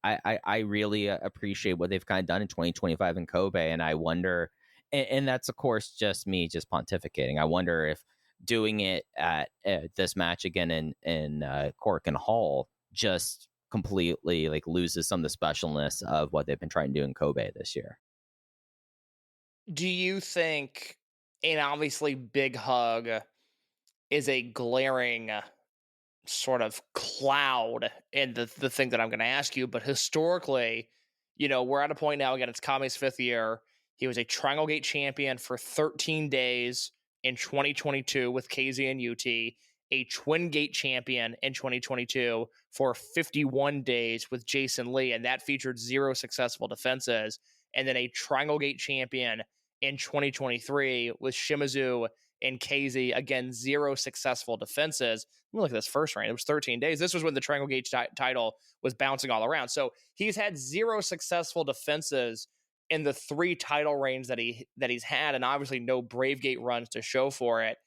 I really appreciate what they've kind of done in 2025 in Kobe, and I wonder, and that's of course just me just pontificating. I wonder if doing it at this match again in Cork and Hall just completely like loses some of the specialness of what they've been trying to do in Kobe this year.
Do you think an obviously big hug is a glaring sort of cloud in the thing that I'm going to ask you? But historically, we're at a point now, again, it's Kame's 5th year. He was a Triangle Gate champion for 13 days in 2022 with KZ and UT, a Twin Gate champion in 2022 for 51 days with Jason Lee, and that featured 0 successful defenses, and then a Triangle Gate champion in 2023 with Shimizu and KZ, again, 0 successful defenses. Let me look at this first reign. It was 13 days. This was when the Triangle Gate title was bouncing all around. So he's had 0 successful defenses in the 3 title reigns that he's had, and obviously no Brave Gate runs to show for it.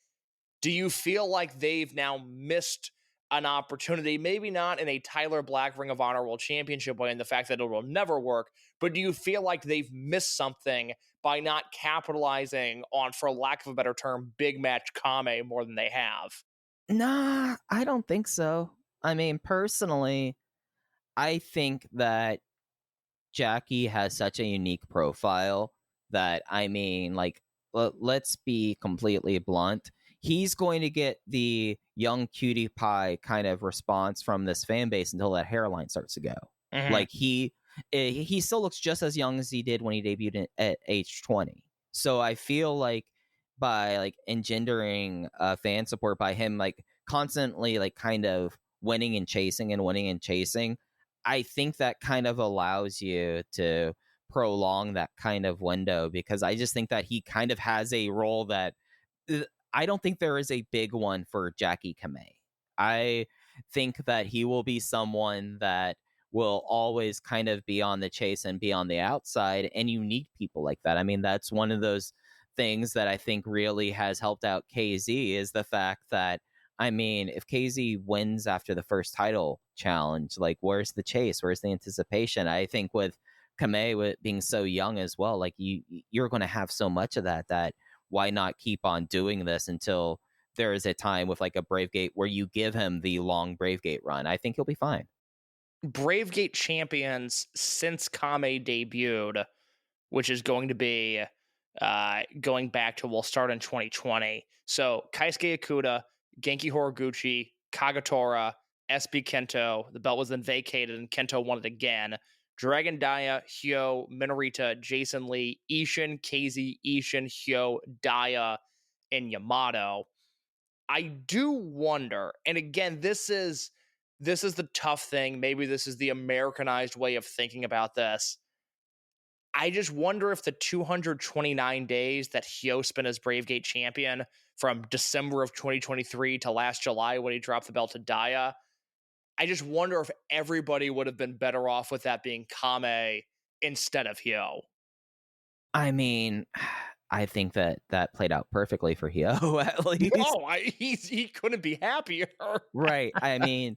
Do you feel like they've now missed an opportunity, maybe not in a Tyler Black Ring of Honor World Championship way, and the fact that it will never work, but do you feel like they've missed something by not capitalizing on, for lack of a better term, big match Kame more than they have?
Nah, I don't think so. I mean, personally, I think that Jackie has such a unique profile that, I mean, like, let's be completely blunt. He's going to get the young cutie pie kind of response from this fan base until that hairline starts to go.
Mhm.
Like he still looks just as young as he did when he debuted at age 20. So I feel like by like engendering fan support by him like constantly like kind of winning and chasing, I think that kind of allows you to prolong that kind of window, because I just think that he kind of has a role that uh, I don't think there is a big one for Jackie Kamei. I think that he will be someone that will always kind of be on the chase and be on the outside, and you need people like that. I mean, that's one of those things that I think really has helped out KZ, is the fact that, I mean, if KZ wins after the first title challenge, like where's the chase? Where's the anticipation? I think with Kamei with being so young as well, like you're going to have so much of that why not keep on doing this until there is a time with like a Bravegate where you give him the long Bravegate run. I think he'll be fine.
Bravegate champions since Kame debuted, which is going to be going back to, we'll start in 2020. So Kaisuke Ikuta, Genki Horiguchi, Kagatora, SB Kento. The belt was then vacated and Kento won it again. Dragon Daya, Hyo, Minorita, Jason Lee, Ishin, KZ, Ishin, Hyo, Daya, and Yamato. I do wonder, and again, this is the tough thing. Maybe this is the Americanized way of thinking about this. I just wonder if the 229 days that Hyo spent as Bravegate champion from December of 2023 to last July when he dropped the belt to Daya, I just wonder if everybody would have been better off with that being Kame instead of Hyo.
I mean, I think that played out perfectly for Hyo, at least.
No, he couldn't be happier.
Right. I mean,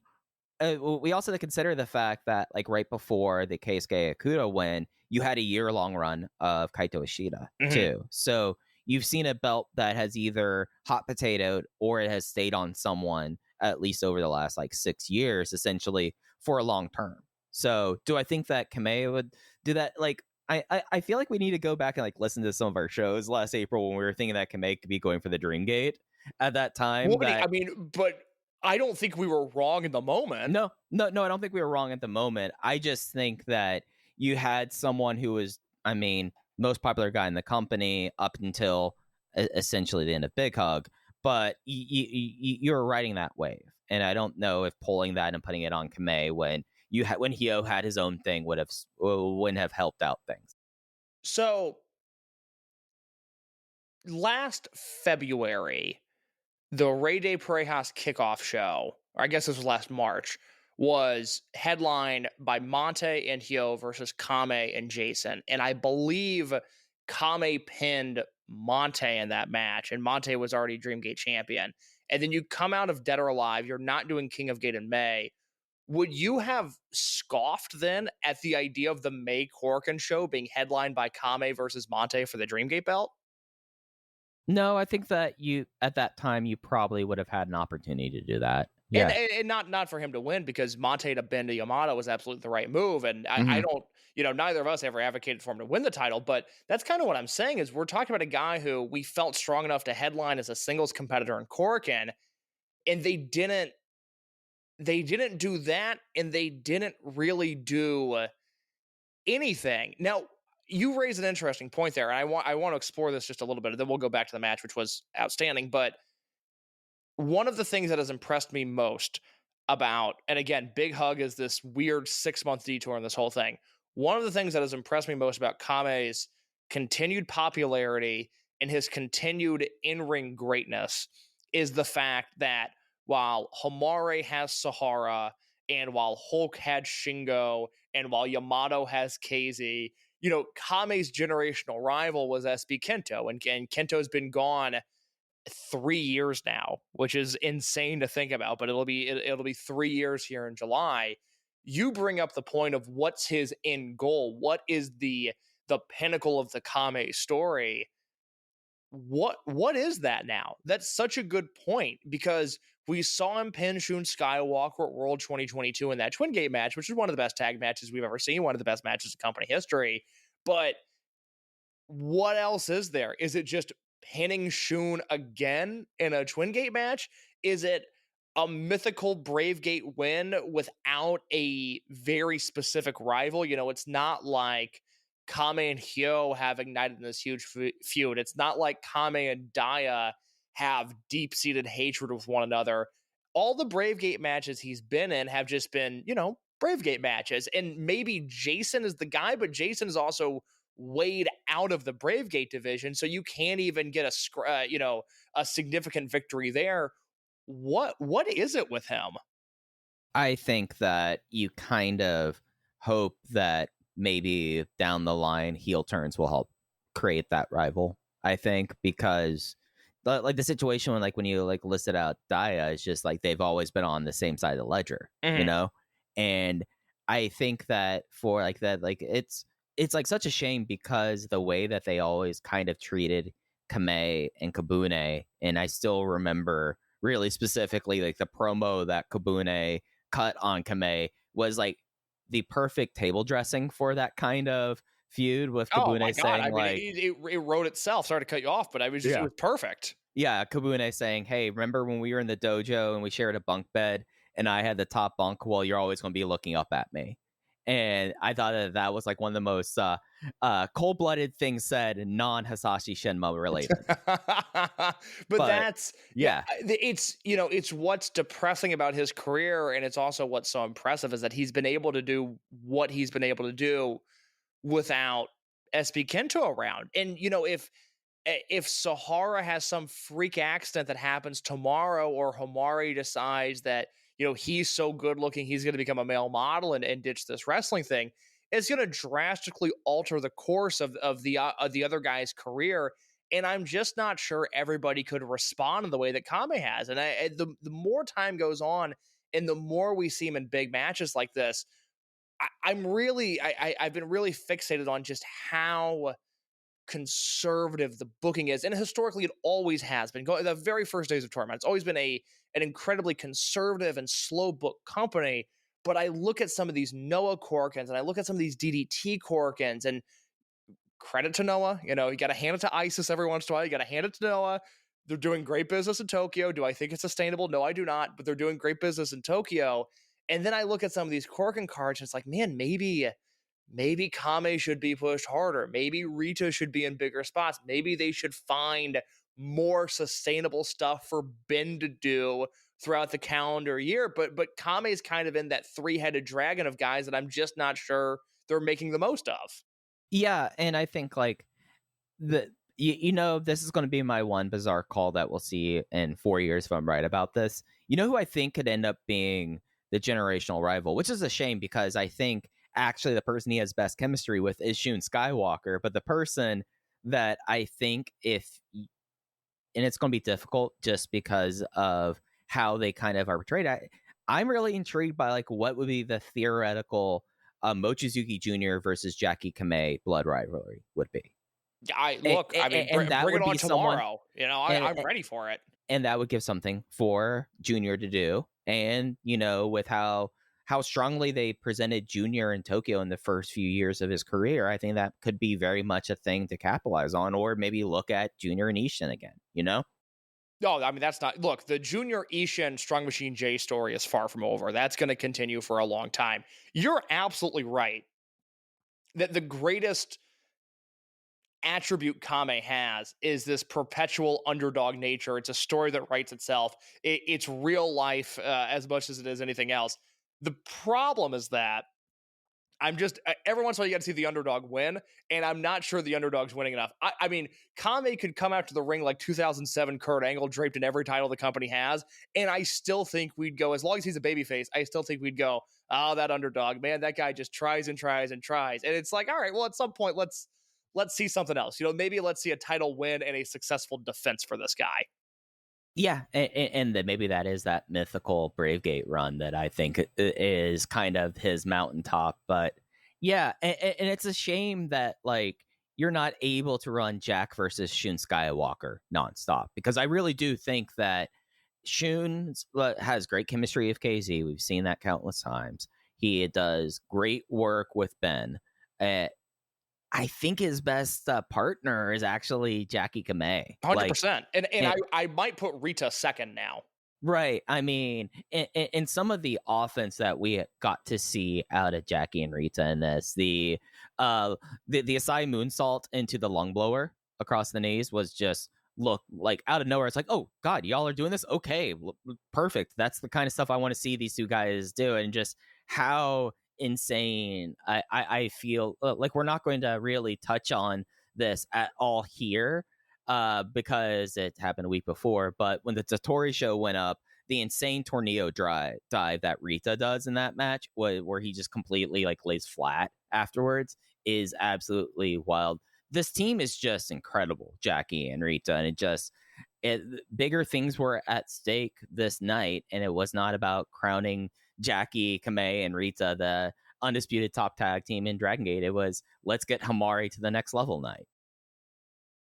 we also have to consider the fact that, like, right before the Keisuke Ikuta win, you had a year-long run of Kaito Ishida, too. So you've seen a belt that has either hot potatoed or it has stayed on someone, at least over the last, like, 6 years, essentially, for a long term. So do I think that Kamei would do that? Like, I feel like we need to go back and, like, listen to some of our shows last April when we were thinking that Kamei could be going for the Dreamgate at that time.
I mean, but I don't think we were wrong in the moment.
No, I don't think we were wrong at the moment. I just think that you had someone who was, I mean, most popular guy in the company up until essentially the end of Big Hug, but you were riding that wave, and I don't know if pulling that and putting it on Kamei when when Hyo had his own thing wouldn't have helped out things.
So last February, the Rey de Parejas kickoff show, or I guess this was last March, was headlined by Monte and Hyo versus Kame and Jason. And I believe Kame pinned Monte in that match, and Monte was already Dreamgate champion. And then you come out of Dead or Alive, you're not doing King of Gate in May. Would you have scoffed then at the idea of the May Korakuen show being headlined by Kame versus Monte for the Dreamgate belt?
No, I think that at that time you probably would have had an opportunity to do that. Yeah,
And not for him to win, because Monte to bend to Yamato was absolutely the right move. And I don't, neither of us ever advocated for him to win the title, but that's kind of what I'm saying is we're talking about a guy who we felt strong enough to headline as a singles competitor in Korakuen, and they didn't do that, and they didn't really do anything. Now, you raise an interesting point there, and I want to explore this just a little bit, and then we'll go back to the match, which was outstanding. But one of the things that has impressed me most about, and again, Big Hug is this weird 6-month detour in this whole thing. One of the things that has impressed me most about Kame's continued popularity and his continued in-ring greatness is the fact that while Homare has Sahara, and while Hulk had Shingo, and while Yamato has KZ, Kame's generational rival was SB Kento, and Kento's been gone 3 years now, which is insane to think about, but it'll be 3 years here in July. You bring up the point of what's his end goal, what is the pinnacle of the Kame story. What is that now? That's such a good point, because we saw him pin Shun Skywalker at World 2022 in that Twin Gate match, which is one of the best tag matches we've ever seen, one of the best matches in company history. But what else is there? Is it just pinning Shun again in a Twin Gate match? Is it a mythical Bravegate win without a very specific rival. You know, it's not like Kame and Hyo have ignited this huge feud. It's not like Kame and Daya have deep-seated hatred with one another. All the Bravegate matches he's been in have just been, you know, Bravegate matches. And maybe Jason is the guy, but Jason is also weighed out of the Bravegate division, so you can't even get a significant victory there. What is it with him?
I think that you kind of hope that maybe down the line heel turns will help create that rival. I think because like the situation when you like listed out Daya is just like they've always been on the same side of the ledger, you know? And I think that for like that, like it's like such a shame because the way that they always kind of treated Kame and Kabune, and I still remember really specifically like the promo that Kabune cut on Kame was like the perfect table dressing for that kind of feud with Kabune
my God.
saying
I mean, it wrote itself. Sorry to cut you off, but it was perfect.
Yeah, Kabune saying, hey, remember when we were in the dojo and we shared a bunk bed and I had the top bunk? Well, you're always going to be looking up at me. And I thought that was like one of the most cold-blooded things said, non-Hasashi Shenmue related.
but that's it's it's what's depressing about his career, and it's also what's so impressive is that he's been able to do what he's been able to do without SB Kento around. And if Sahara has some freak accident that happens tomorrow, or Homare decides that he's so good looking, he's going to become a male model and ditch this wrestling thing, it's going to drastically alter the course of the other guy's career. And I'm just not sure everybody could respond in the way that Kame has. And the more time goes on and the more we see him in big matches like this, I've been really fixated on just how conservative the booking is, and historically it always has been. The very first days of tournament, it's always been an incredibly conservative and slow book company. But I look at some of these Noah Corkins and I look at some of these DDT Corkins, and credit to Noah, you got to hand it to ISIS every once in a while. You got to hand it to Noah. They're doing great business in Tokyo. Do I think it's sustainable? No, I do not. But they're doing great business in Tokyo. And then I look at some of these Corkin cards, and it's like, man, maybe Kame should be pushed harder. Maybe Rita should be in bigger spots. Maybe they should find more sustainable stuff for Ben to do throughout the calendar year. But Kame is kind of in that three-headed dragon of guys that I'm just not sure they're making the most of.
Yeah, and I think like this is going to be my one bizarre call that we'll see in 4 years if I'm right about this. You know who I think could end up being the generational rival, which is a shame because I think actually the person he has best chemistry with is Shun Skywalker, but the person that I think and it's going to be difficult just because of how they kind of are portrayed. I'm really intrigued by like what would be the theoretical Mochizuki Jr. versus Jackie Kame blood rivalry would be.
Bring it on tomorrow. I'm ready for it.
And that would give something for Junior to do. And, with how strongly they presented Junior in Tokyo in the first few years of his career, I think that could be very much a thing to capitalize on, or maybe look at Junior and Ishin again, No,
I mean, that's not... Look, the Junior Ishin Strong Machine J story is far from over. That's going to continue for a long time. You're absolutely right that the greatest attribute Kame has is this perpetual underdog nature. It's a story that writes itself. It's real life as much as it is anything else. The problem is that every once in a while you got to see the underdog win, and I'm not sure the underdog's winning enough. I mean, Kame could come out to the ring like 2007 Kurt Angle, draped in every title the company has, and I still think we'd go, as long as he's a babyface, I still think we'd go, oh, that underdog, man, that guy just tries and tries and tries. And it's like, all right, well, at some point, let's see something else. Maybe let's see a title win and a successful defense for this guy.
Yeah, and that maybe that is that mythical Bravegate run that I think is kind of his mountaintop. But yeah, and it's a shame that like you're not able to run Jack versus Shun Skywalker nonstop, because I really do think that Shun has great chemistry with KZ. We've seen that countless times. He does great work with Ben. I think his best partner is actually Jackie Kame.
100%. And I might put Rita second now.
Right. I mean, in some of the offense that we got to see out of Jackie and Rita in this, the Asai moonsault into the lung blower across the knees was just look like out of nowhere. It's like, oh God, y'all are doing this. Okay, perfect. That's the kind of stuff I want to see these two guys do, and just how insane I feel like we're not going to really touch on this at all here because it happened a week before. But when the Totori show went up, the insane tornado dive that Rita does in that match, where he just completely like lays flat afterwards, is absolutely wild. This team is just incredible, Jackie and Rita, and bigger things were at stake this night, and it was not about crowning Jackie, Kamei, and Rita the undisputed top tag team in Dragon Gate. It was, let's get Homare to the next level night.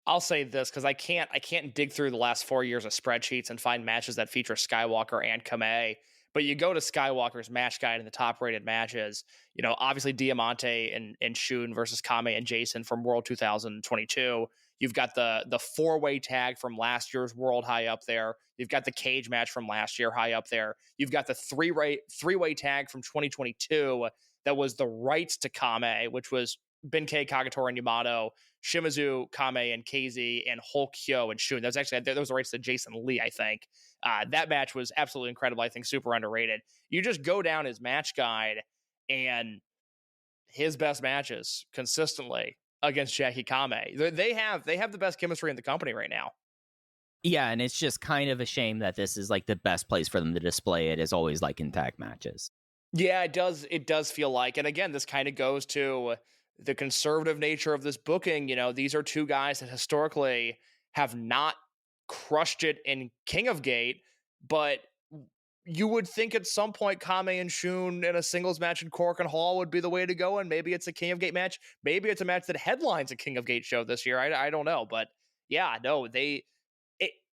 I'll say this because I can't dig through the last 4 years of spreadsheets and find matches that feature Skywalker and Kamei. But you go to Skywalker's match guide and the top rated matches, obviously Diamante and Shun versus Kame and Jason from World 2022. You've got the 4-way tag from last year's World high up there. You've got the cage match from last year high up there. You've got the three-way tag from 2022 that was the rights to Kame, which was Benkei, Kagetora, and Yamato, Shimizu, Kame, and KZ, and Hulk Hyo and Shun. That was the rights to Jason Lee, I think. That match was absolutely incredible. I think super underrated. You just go down his match guide, and his best matches consistently against Jackie Kame. They have the best chemistry in the company right now.
Yeah, and it's just kind of a shame that this is like the best place for them to display it, is always like in tag matches.
Yeah, it does. It does feel like, and again, this kind of goes to the conservative nature of this booking. These are two guys that historically have not crushed it in King of Gate, but you would think at some point Kame and Shun in a singles match in Cork and Hall would be the way to go, and maybe it's a King of Gate match. Maybe it's a match that headlines a King of Gate show this year. I don't know, but yeah, no,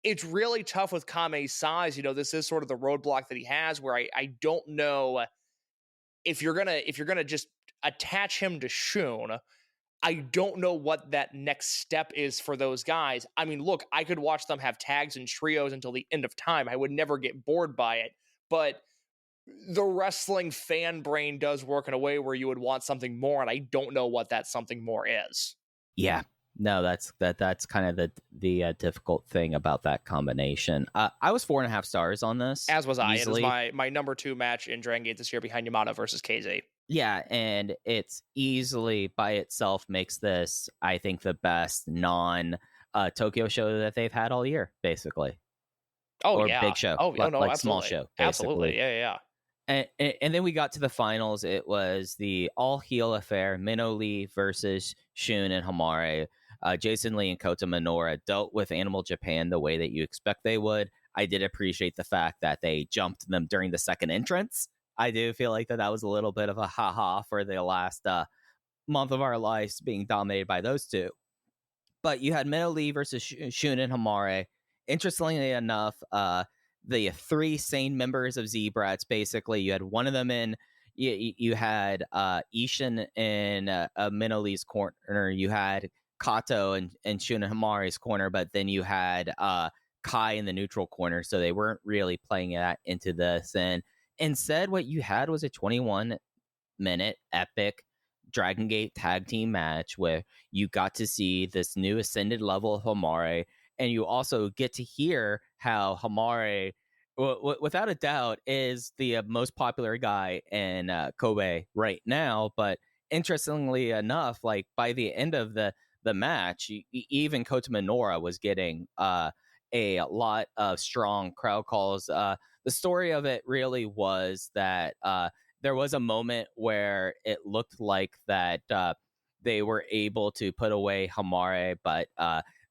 it's really tough with Kame's size. This is sort of the roadblock that he has, where I don't know if you're gonna just attach him to Shun. I don't know what that next step is for those guys. I mean, look, I could watch them have tags and trios until the end of time. I would never get bored by it. But the wrestling fan brain does work in a way where you would want something more, and I don't know what that something more is.
Yeah. No, that's kind of the difficult thing about that combination. I was 4.5 stars on this.
As was
easily.
I. It was my number 2 match in Dragon Gate this year, behind Yamato versus KZ.
Yeah, and it's easily by itself makes this, I think, the best non-Tokyo show that they've had all year, basically.
Oh,
or
yeah.
Big show.
Oh, no,
like
absolutely.
Small show, basically.
Absolutely, yeah.
And then we got to the finals. It was the all-heel affair, Minnow Lee versus Shun and Homare. Jason Lee and Kota Minoura dealt with Animal Japan the way that you expect they would. I did appreciate the fact that they jumped them during the second entrance. I do feel like that was a little bit of a ha-ha for the last month of our lives being dominated by those two. But you had Minnow Lee versus Shun and Homare. Interestingly enough, the 3 sane members of Z-Brats, basically, you had one of them in. You had Ishin in Minnow Lee's corner. You had Kato and Shun and Homare's corner, but then you had Kai in the neutral corner, so they weren't really playing that into this. And instead, what you had was a 21-minute epic Dragon Gate tag team match where you got to see this new ascended level of Homare, and you also get to hear how Homare, without a doubt, is the most popular guy in Kobe right now. But interestingly enough, like by the end of the match, even Kota Minoura was getting a lot of strong crowd calls. The story of it really was that there was a moment where it looked like that they were able to put away Homare, but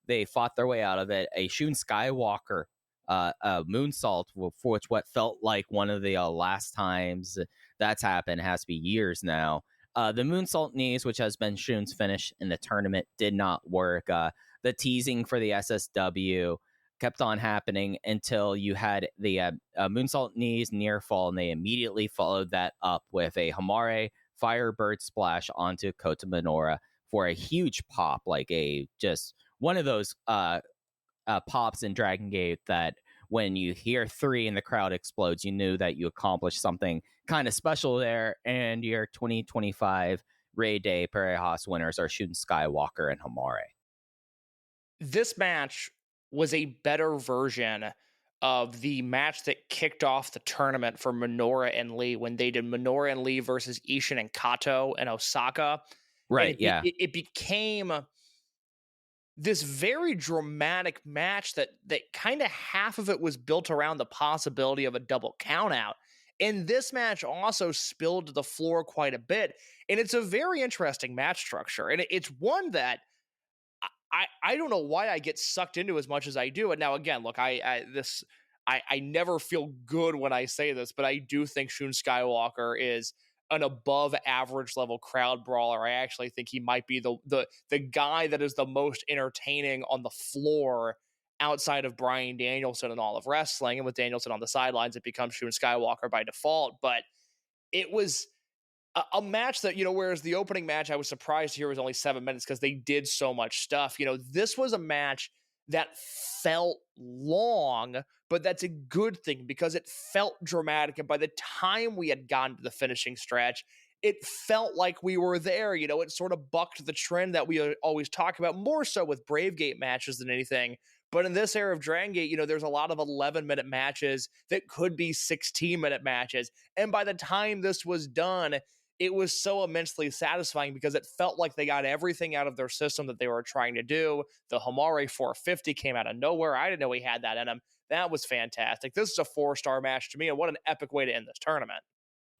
they fought their way out of it. A Shun Skywalker moonsault, for which what felt like one of the last times that's happened, has to be years now. The moonsault knees, which has been Shun's finish in the tournament, did not work. The teasing for the SSW kept on happening until you had the moonsault knees near fall, and they immediately followed that up with a Homare Firebird splash onto Kota Minoura for a huge pop, like a just one of those pops in Dragon Gate that when you hear 3 and the crowd explodes, you knew that you accomplished something kind of special there. And your 2025 Rey de Parejas winners are Shun Skywalker and Homare.
This match was a better version of the match that kicked off the tournament for Minoura and Lee when they did Minoura and Lee versus Ishin and Kato in Osaka.
Right,
And it became this very dramatic match that kind of half of it was built around the possibility of a double countout. And this match also spilled to the floor quite a bit. And it's a very interesting match structure. And it's one that I don't know why I get sucked into as much as I do. And now, again, look, I never feel good when I say this, but I do think Shun Skywalker is an above average level crowd brawler. I actually think he might be the guy that is the most entertaining on the floor outside of Bryan Danielson in all of wrestling. And with Danielson on the sidelines, it becomes Shun Skywalker by default. But it was a match that, whereas the opening match, I was surprised to hear was only 7 minutes because they did so much stuff. This was a match that felt long, but that's a good thing because it felt dramatic. And by the time we had gotten to the finishing stretch, it felt like we were there. It sort of bucked the trend that we always talk about, more so with Bravegate matches than anything. But in this era of Dragongate, there's a lot of 11-minute matches that could be 16-minute matches. And by the time this was done, it was so immensely satisfying because it felt like they got everything out of their system that they were trying to do. The Homare 450 came out of nowhere. I didn't know he had that in him. That was fantastic. This is a 4-star match to me, and what an epic way to end this tournament.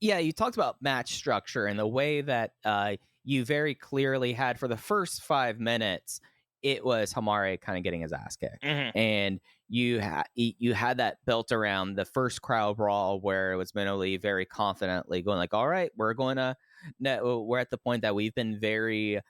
Yeah, you talked about match structure and the way that you very clearly had for the first 5 minutes, it was Homare kind of getting his ass kicked.
Mm-hmm.
And you had that built around the first crowd brawl where it was Minoli very confidently going like, all right, we're at the point that we've been very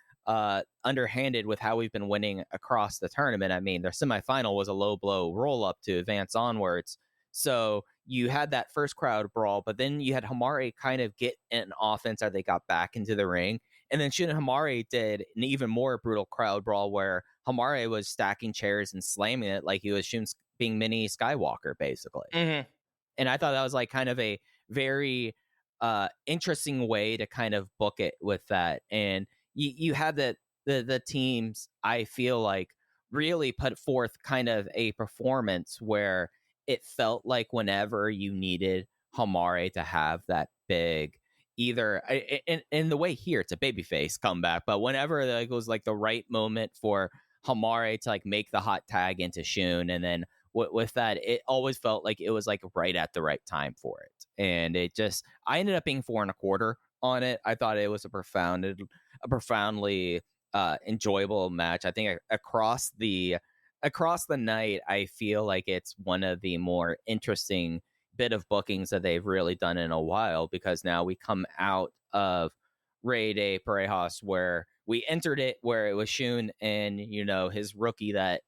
underhanded with how we've been winning across the tournament. I mean, their semifinal was a low blow roll up to advance onwards. So you had that first crowd brawl, but then you had Homare kind of get an offense as they got back into the ring. And then Shun and Homare did an even more brutal crowd brawl where Homare was stacking chairs and slamming it like he was Shun being mini Skywalker, basically.
Mm-hmm.
And I thought that was like kind of a very interesting way to kind of book it with that. And you had the teams, I feel like, really put forth kind of a performance where it felt like whenever you needed Homare to have that big, either in the way here, it's a babyface comeback, but whenever it was like the right moment for Homare to like make the hot tag into Shun, and then with that, it always felt like it was like right at the right time for it. And I ended up being 4.25 on it. I thought it was a profoundly enjoyable match. I think across the night, I feel like it's one of the more interesting bit of bookings that they've really done in a while, because now we come out of Rey de Parejas where we entered it where it was Shun and his rookie that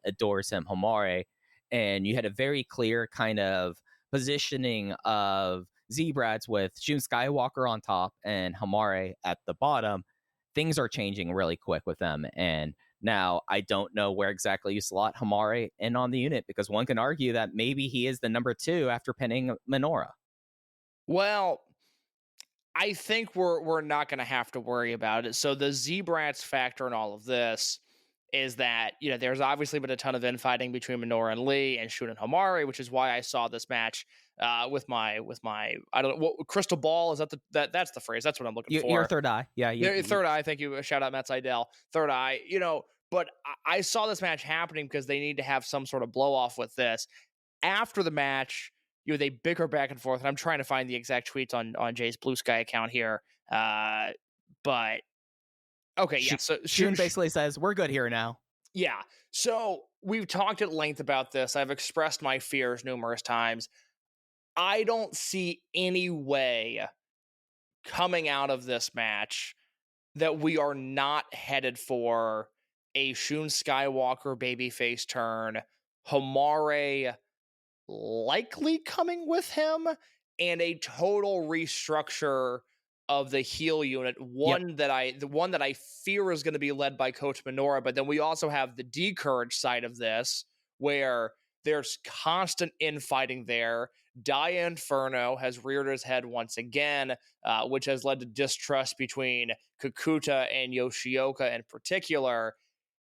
adores him, Homare, and you had a very clear kind of positioning of Z-Brats with Shun Skywalker on top and Homare at the bottom. Things are changing really quick with them, and now, I don't know where exactly you slot Homare in on the unit, because one can argue that maybe he is the number 2 after pinning Minoura.
Well, I think we're not going to have to worry about it. So the Z-Brats factor in all of this is that, there's obviously been a ton of infighting between Minoura and Lee and Shun and Homare, which is why I saw this match with my I don't know, what, crystal ball, is that's the phrase, that's what I'm looking for.
Your third eye. Yeah,
third eye. Thank you. Shout out Matt Seidel. Third eye. But I saw this match happening because they need to have some sort of blow off with this. After the match, they bicker back and forth, and I'm trying to find the exact tweets on Jay's Blue Sky account here. But okay, yeah. So
Shun basically says, "We're good here now."
Yeah. So we've talked at length about this. I've expressed my fears numerous times. I don't see any way coming out of this match that we are not headed for a Shun Skywalker babyface turn, Homare likely coming with him, and a total restructure of the heel unit. The one that I fear is going to be led by Coach Minoura, but then we also have the D'Courage side of this, where There's constant infighting there. Dia Inferno has reared his head once again, which has led to distrust between Kakuta and Yoshioka in particular.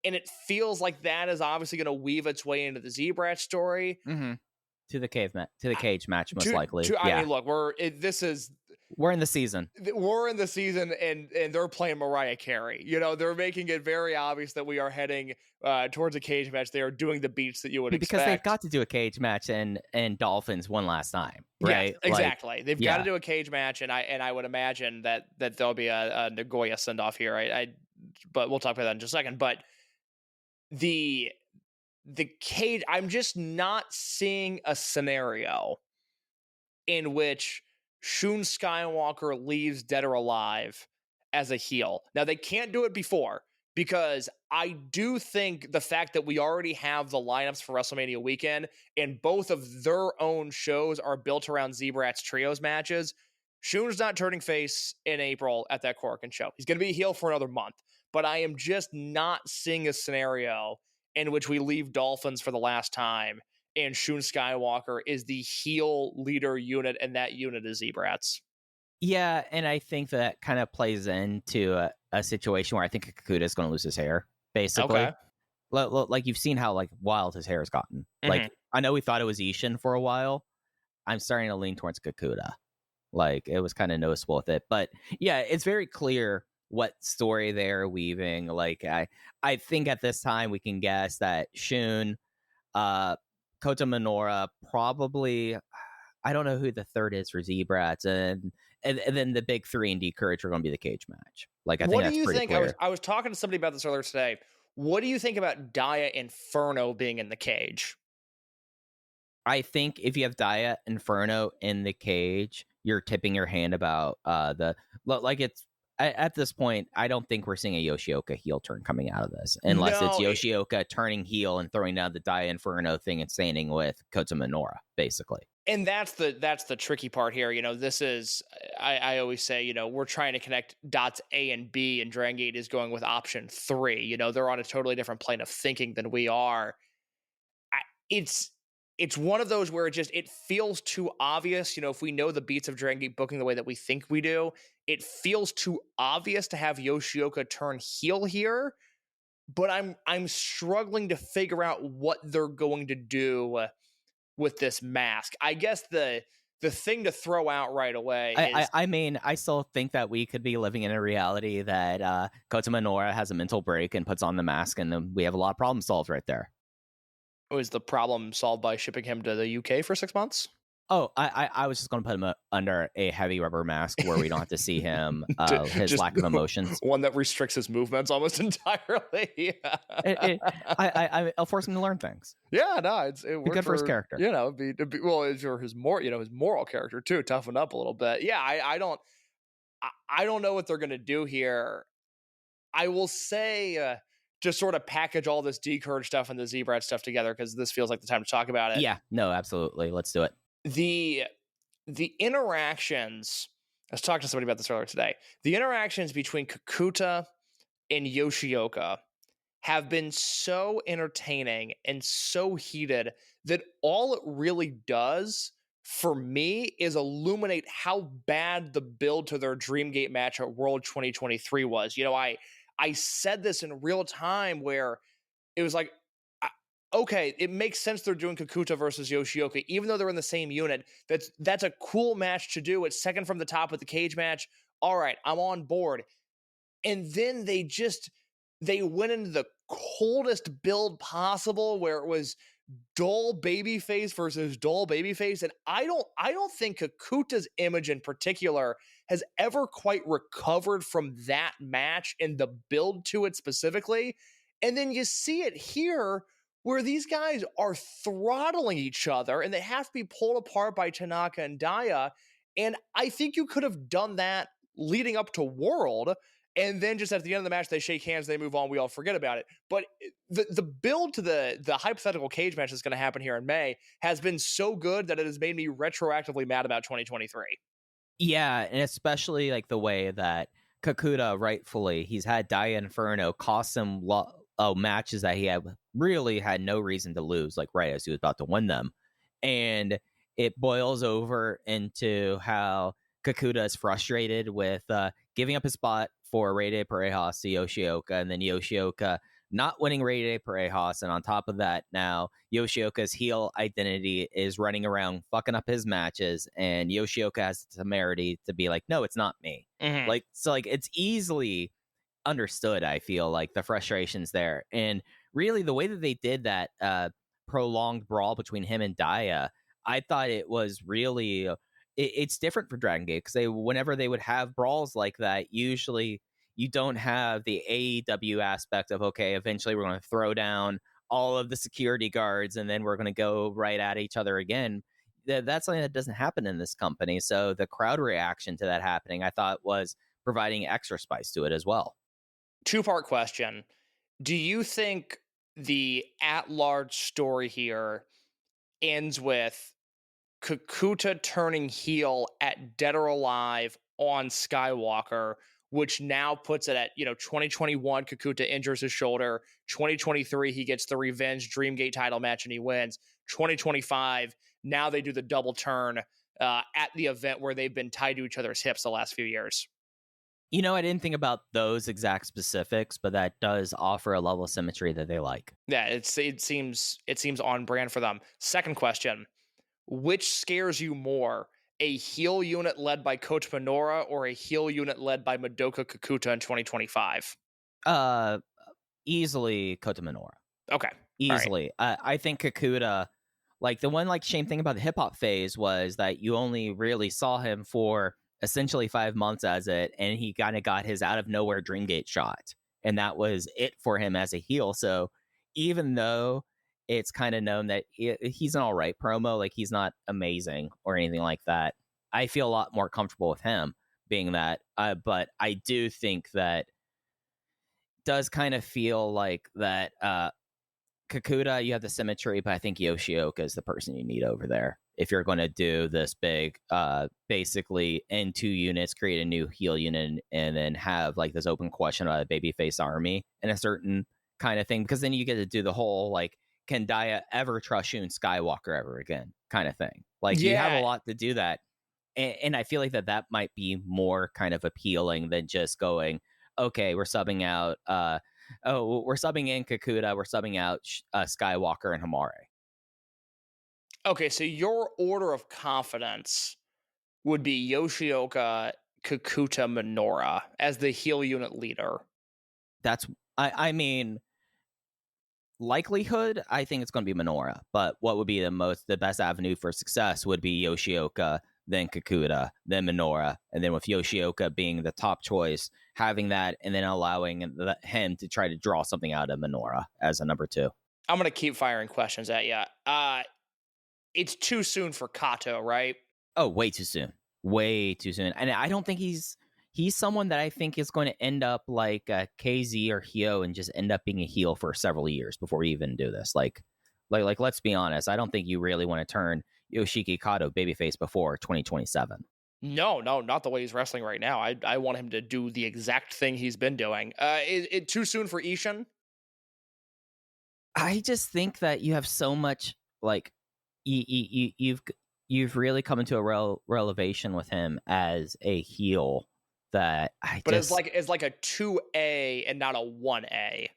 And it feels like that is obviously going to weave its way into the Z-Brat story.
Mm-hmm. To the cage match, most likely.
I mean, look, we're in the season. We're in the season, and they're playing Mariah Carey. You know, they're making it very obvious that we are heading towards a cage match. They are doing the beats that you would expect.
Because they've got to do a cage match and Dolphins one last time, right?
Yes, exactly. They've got to do a cage match, and I would imagine that there'll be a Nagoya send-off here. But we'll talk about that in just a second. But the cage, I'm just not seeing a scenario in which Shun Skywalker leaves Dead or Alive as a heel. Now, they can't do it before, because I do think the fact that we already have the lineups for WrestleMania weekend and both of their own shows are built around Z-Brats trios matches, Shun's not turning face in April at that Korakuen show. He's going to be a heel for another month. But I am just not seeing a scenario in which we leave Dolphins for the last time and Shun Skywalker is the heel leader unit, and that unit is Z-Brats.
Yeah, and I think that kind of plays into a situation where I think Kakuta is going to lose his hair, basically.
Okay.
Like you've seen how wild his hair has gotten.
Mm-hmm.
Like, I know we thought it was Ishin for a while. I'm starting to lean towards Kakuta. Like, it was kind of noticeable with it. But yeah, it's very clear what story they're weaving. Like, I think at this time we can guess that Shun, Kota Minoura, probably, I don't know who the third is for Z-Brats, and then the big three and D'Courage are going to be the cage match. Like, I think that's pretty clear.
I was talking to somebody about this earlier today. What do you think about Dia Inferno being in the cage?
I think if you have Dia Inferno in the cage, you're tipping your hand about at this point, I don't think we're seeing a Yoshioka heel turn coming out of this, unless it's Yoshioka turning heel and throwing down the Dia Inferno thing and standing with Kota Minoura, basically.
And that's the tricky part here. You know, this is, I always say, you know, we're trying to connect dots A and B, and Dragongate is going with option 3. You know, they're on a totally different plane of thinking than we are. It's one of those where it feels too obvious. You know, if we know the beats of Dragongate booking the way that we think we do, it feels too obvious to have Yoshioka turn heel here. But I'm struggling to figure out what they're going to do with this mask. I guess the thing to throw out right away is...
I mean, I still think that we could be living in a reality that Kota Minoura has a mental break and puts on the mask, and then we have a lot of problems solved right there.
Was the problem solved by shipping him to the UK for 6 months?
Oh, I was just going to put him under a heavy rubber mask where we don't have to see him, his lack of emotions.
One that restricts his movements almost entirely.
I'll force him to learn things.
Yeah, no, it
be good for his character.
You know, it's for his moral character too. Toughen up a little bit. Yeah, I don't know what they're going to do here. I will say. Just sort of package all this D'Courage stuff and the Z-Brat stuff together, because this feels like the time to talk about it.
Yeah, no, absolutely. Let's do it.
The interactions, I was talking to somebody about this earlier today. The interactions between Kakuta and Yoshioka have been so entertaining and so heated that all it really does for me is illuminate how bad the build to their Dreamgate match at World 2023 was. You know, I said this in real time where it was like, okay, it makes sense they're doing Kakuta versus Yoshioka, even though they're in the same unit. That's a cool match to do. It's second from the top with the cage match. All right, I'm on board. And then they went into the coldest build possible, where it was dull babyface versus dull babyface. And I don't think Kakuta's image in particular has ever quite recovered from that match and the build to it specifically. And then you see it here where these guys are throttling each other and they have to be pulled apart by Tanaka and Dia. And I think you could have done that leading up to World, and then just at the end of the match, they shake hands, they move on, we all forget about it. But the build to the hypothetical cage match that's going to happen here in May has been so good that it has made me retroactively mad about 2023.
Yeah, and especially like the way that Kakuta, rightfully, he's had Dia Inferno cost him matches that he really had no reason to lose, like Reyes, who was about to win them. And it boils over into how Kakuta is frustrated with giving up his spot for Rey de Parejas to Yoshioka, and then Yoshioka not winning Rey de Parejas. And on top of that, now Yoshioka's heel identity is running around fucking up his matches, and Yoshioka has the temerity to be like, no, it's not me.
Mhm.
Like, so like it's easily understood, I feel like, the frustrations there. And really the way that they did that prolonged brawl between him and Daya, I thought it was really it's different for Dragon Gate, because whenever they would have brawls like that, usually you don't have the AEW aspect of, okay, eventually we're going to throw down all of the security guards and then we're going to go right at each other again. That's something that doesn't happen in this company. So the crowd reaction to that happening, I thought, was providing extra spice to it as well.
Two-part question. Do you think the at-large story here ends with Kakuta turning heel at Dead or Alive on Skywalker, which now puts it at, 2021, Kakuta injures his shoulder. 2023, he gets the Revenge Dreamgate title match and he wins. 2025, now they do the double turn at the event where they've been tied to each other's hips the last few years.
I didn't think about those exact specifics, but that does offer a level of symmetry that they like.
Yeah, it seems on brand for them. Second question. Which scares you more, a heel unit led by Coach Minoura or a heel unit led by Madoka Kakuta in 2025?
Easily Kota Minoura.
Okay.
Easily. Right. I think Kakuta, like the one shame thing about the hip hop phase was that you only really saw him for essentially 5 months as it, and he kind of got his out of nowhere Dreamgate shot. And that was it for him as a heel. So even though it's kind of known that he's an all right promo, like he's not amazing or anything like that, I feel a lot more comfortable with him being that. But I do think that does kind of feel like that Kakuta, you have the symmetry, but I think Yoshioka is the person you need over there. If you're going to do this big, basically in 2 units, create a new heel unit and then have like this open question about a babyface army and a certain kind of thing, because then you get to do the whole like, can Daya ever trust Shun Skywalker ever again kind of thing. Like you have a lot to do that. And I feel like that might be more kind of appealing than just going, okay, we're subbing out, we're subbing in Kakuta, we're subbing out Skywalker and Homare.
Okay, so your order of confidence would be Yoshioka, Kakuta, Minoura as the heel unit leader.
That's, I mean, likelihood, I think it's going to be Minoura, but what would be the best avenue for success would be Yoshioka, then Kakuta, then Minoura, and then with Yoshioka being the top choice, having that, and then allowing him to try to draw something out of Minoura as a number 2.
I'm going to keep firing questions at you. It's too soon for Kato, right?
Oh, way too soon. Way too soon. And I don't think he's someone that I think is going to end up like KZ or Hyo and just end up being a heel for several years before we even do this. Like let's be honest. I don't think you really want to turn Yoshiki Kato babyface before 2027.
No, not the way he's wrestling right now. I want him to do the exact thing he's been doing. Is it too soon for Ishin?
I just think that you have so much, like, you've really come into a relevation with him as a heel that
it's like a 2A and not a 1A.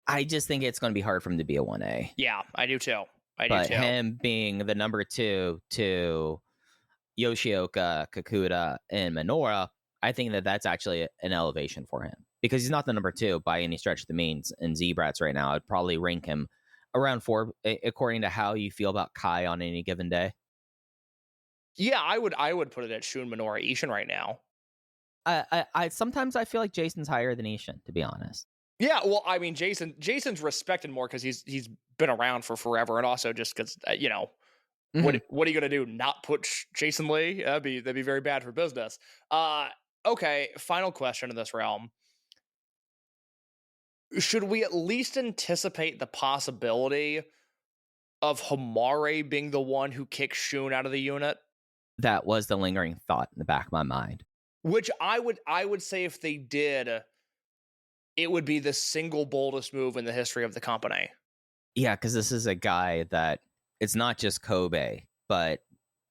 I just think it's going to be hard for him to be a 1A.
Yeah, I do too.
But him being the number 2 to Yoshioka, Kakuta, and Minoura, I think that's actually an elevation for him, because he's not the number 2 by any stretch of the means in Z-Brats right now. I'd probably rank him around 4, according to how you feel about Kai on any given day.
Yeah, I would put it at Shun, Minoura, Ishin right now.
I sometimes I feel like Jason's higher than Ishin, to be honest.
Yeah, well, I mean, Jason's respected more because he's been around for forever, and also just because
Mm-hmm.
what are you gonna do? Not put Jason Lee? That'd be very bad for business. Okay, final question in this realm. Should we at least anticipate the possibility of Homare being the one who kicks Shun out of the unit?
That was the lingering thought in the back of my mind.
Which I would say if they did, it would be the single boldest move in the history of the company.
Yeah, because this is a guy that it's not just Kobe, but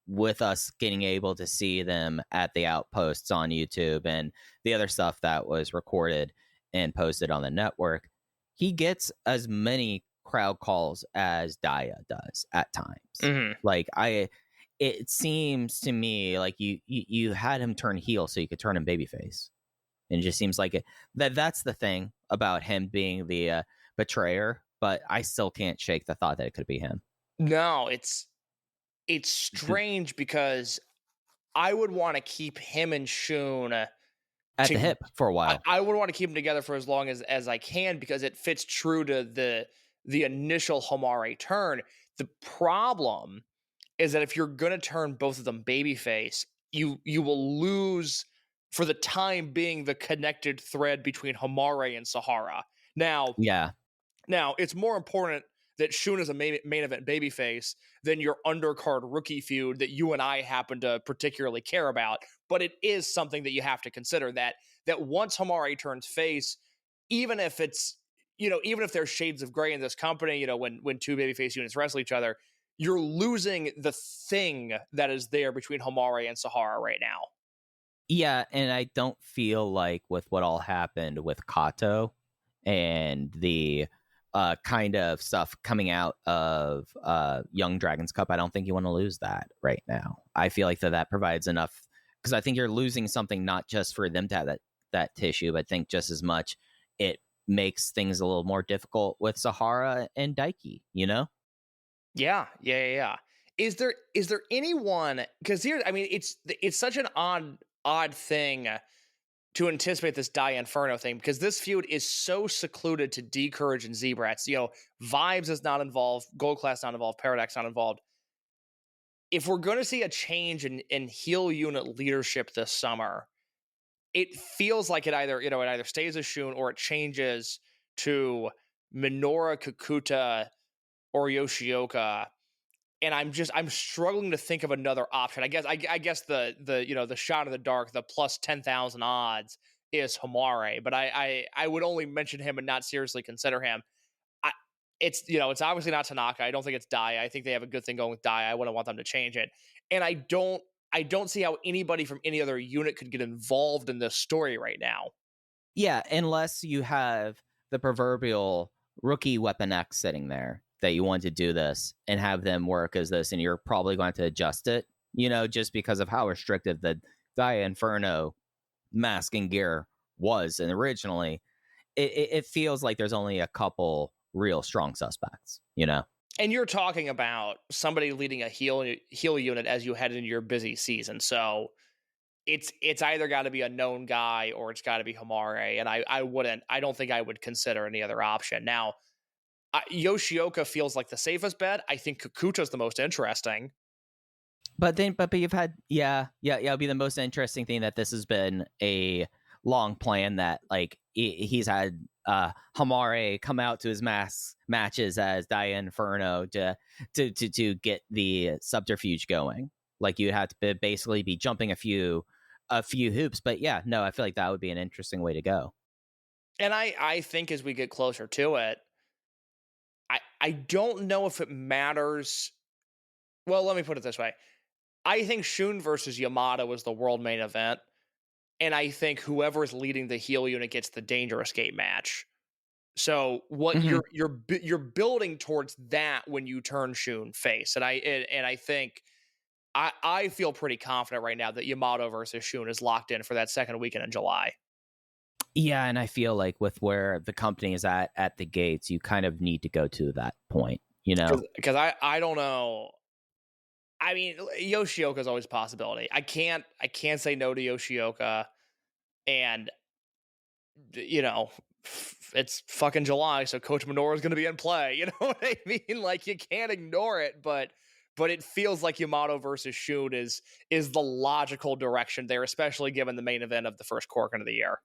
with us getting able to see them at the outposts on YouTube and the other stuff that was recorded and posted on the network, he gets as many crowd calls as Daya does at times. Like it seems to me like you had him turn heel so you could turn him babyface, and it just seems like that's the thing about him being the betrayer. But I still can't shake the thought that it could be him.
No, it's strange because I would want to keep him and Shun
At the hip for a while.
I would want to keep them together for as long as I can because it fits true to the initial Homare turn. The problem is that if you're going to turn both of them babyface, you will lose for the time being the connected thread between Homare and Sahara. Now, it's more important that Shun is a main event babyface than your undercard rookie feud that you and I happen to particularly care about. But it is something that you have to consider that once Homare turns face, even if it's, even if there's shades of gray in this company, when two babyface units wrestle each other, you're losing the thing that is there between Homare and Sahara right now.
Yeah, and I don't feel like with what all happened with Kato and the kind of stuff coming out of Young Dragons Cup, I don't think you want to lose that right now. I feel like that provides enough, because I think you're losing something not just for them to have that tissue, but I think just as much it makes things a little more difficult with Sahara and Daiki,
Yeah. Is there anyone, because here, I mean, it's such an odd thing to anticipate this Daya Inferno thing, because this feud is so secluded to D'Courage and Z-Brats. Vibes is not involved, Gold Class not involved, Paradox not involved. If we're going to see a change in heel unit leadership this summer, it feels like it either stays as Shun or it changes to Minoru Kakuta or Yoshioka. And I'm struggling to think of another option. I guess the shot in the dark, the plus 10,000 odds is Homare, but I would only mention him and not seriously consider him. It's obviously not Tanaka. I don't think it's Dai. I think they have a good thing going with Dai. I wouldn't want them to change it. And I don't see how anybody from any other unit could get involved in this story right now.
Yeah, unless you have the proverbial rookie Weapon X sitting there that you want to do this and have them work as this, and you're probably going to adjust it, just because of how restrictive the Daya Inferno mask and gear was. And originally, it feels like there's only a couple real strong suspects,
And you're talking about somebody leading a heel unit as you head into your busy season. So it's either got to be a known guy or it's got to be Homare. And I don't think I would consider any other option. Now, Yoshioka feels like the safest bet. I think Kakuta's the most interesting.
But you've had, it'll be the most interesting thing that this has been a long plan that, like, he's had Homare come out to his matches as Daya Inferno to get the subterfuge going. Like, you'd have to basically be jumping a few hoops. But yeah, no, I feel like that would be an interesting way to go.
And I think as we get closer to it, I don't know if it matters. Well, let me put it this way. I think Shun versus YAMATO was the world main event. And I think whoever is leading the heel unit gets the Dangerous Gate match. So what you're building towards that when you turn Shun face. And I think I feel pretty confident right now that YAMATO versus Shun is locked in for that second weekend in July.
Yeah, and I feel like with where the company is at the gates, you kind of need to go to that point,
Because I don't know. I mean, Yoshioka is always a possibility. I can't say no to Yoshioka, and it's fucking July, so Coach Minoru is going to be in play. You know what I mean? Like, you can't ignore it, but it feels like YAMATO versus Shun is the logical direction there, especially given the main event of the first Korakuen of the year.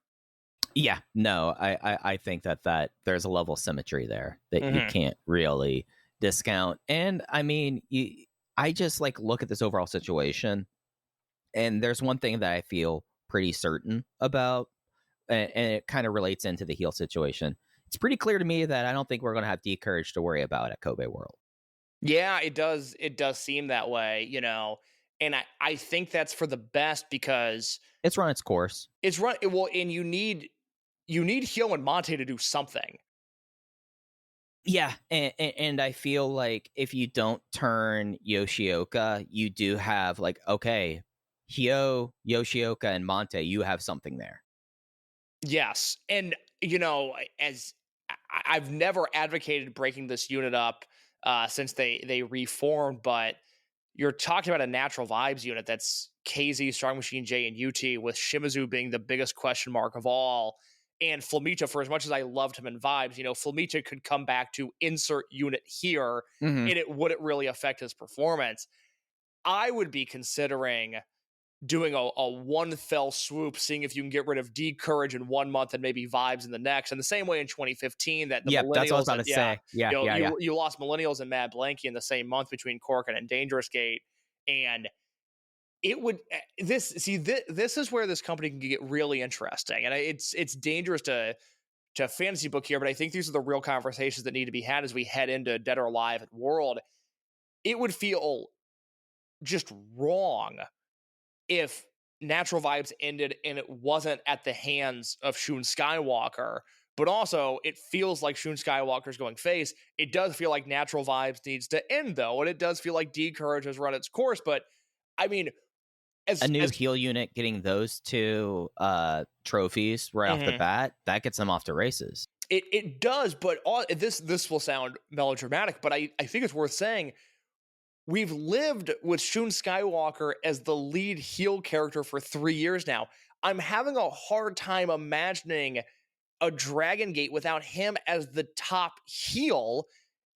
Yeah, no, I think that there's a level of symmetry there that you can't really discount. And I mean, I just look at this overall situation, and there's one thing that I feel pretty certain about and it kind of relates into the heel situation. It's pretty clear to me that I don't think we're going to have D'Courage to worry about at Kobe World.
Yeah, it does seem that way, and I think that's for the best because
It's run its course.
it's run well, and you need Hyo and Monte to do something.
Yeah, and I feel like if you don't turn Yoshioka, you do have like, okay, Hyo, Yoshioka, and Monte, you have something there.
Yes, and as I've never advocated breaking this unit up since they reformed, but you're talking about a Natural Vibes unit that's KZ, Strong Machine J, and UT, with Shimizu being the biggest question mark of all. And Flamita, for as much as I loved him in Vibes, Flamita could come back to insert unit here,
Mm-hmm.
and it wouldn't really affect his performance. I would be considering doing a one fell swoop, seeing if you can get rid of D'Courage in 1 month and maybe Vibes in the next. And the same way in 2015 that the Millennials,
that's what I was about to say. Yeah.
You lost Millennials and Mad Blanky in the same month between Corkin and Dangerous Gate, and it would this is where this company can get really interesting, and it's dangerous to fantasy book here, but I think these are the real conversations that need to be had as we head into Dead or Alive at World. It would feel just wrong if Natural Vibes ended and it wasn't at the hands of Shun Skywalker, but also it feels like Shun Skywalker's going face. It does feel like Natural Vibes needs to end, though, and it does feel like D'Courage has run its course, but I mean, as
heel unit getting those two trophies right off the bat, that gets them off to races.
It does, but this will sound melodramatic, but I think it's worth saying we've lived with Shun Skywalker as the lead heel character for 3 years now. I'm having a hard time imagining a Dragongate without him as the top heel.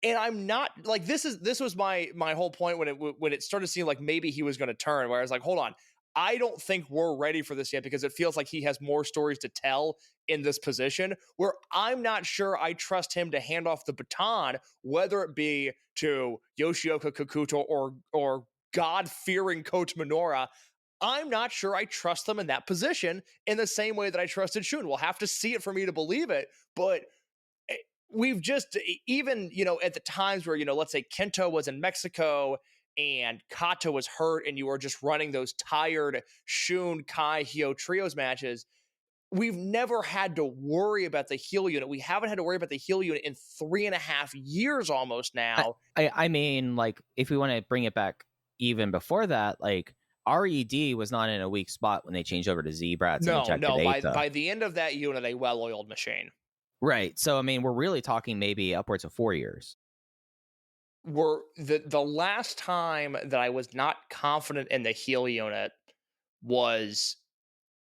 And I'm not like, this was my whole point when it started seeming like maybe he was going to turn, where I was like, hold on, I don't think we're ready for this yet, because it feels like he has more stories to tell in this position, where I'm not sure I trust him to hand off the baton, whether it be to Yoshioka Kakuto or God-fearing Coach Minoura. I'm not sure I trust them in that position in the same way that I trusted Shun. We'll have to see it for me to believe it, but we've just, even, at the times where, let's say Kento was in Mexico and Kato was hurt and you were just running those tired Shun, Kai, Hyo trios matches, we've never had to worry about the heel unit. We haven't had to worry about the heel unit in 3.5 years almost now.
I mean, like, if we want to bring it back even before that, like, RED was not in a weak spot when they changed over to Z-Brats.
No. By the end of that unit, a well-oiled machine.
Right. So, I mean, we're really talking maybe upwards of 4 years.
The last time that I was not confident in the heel unit was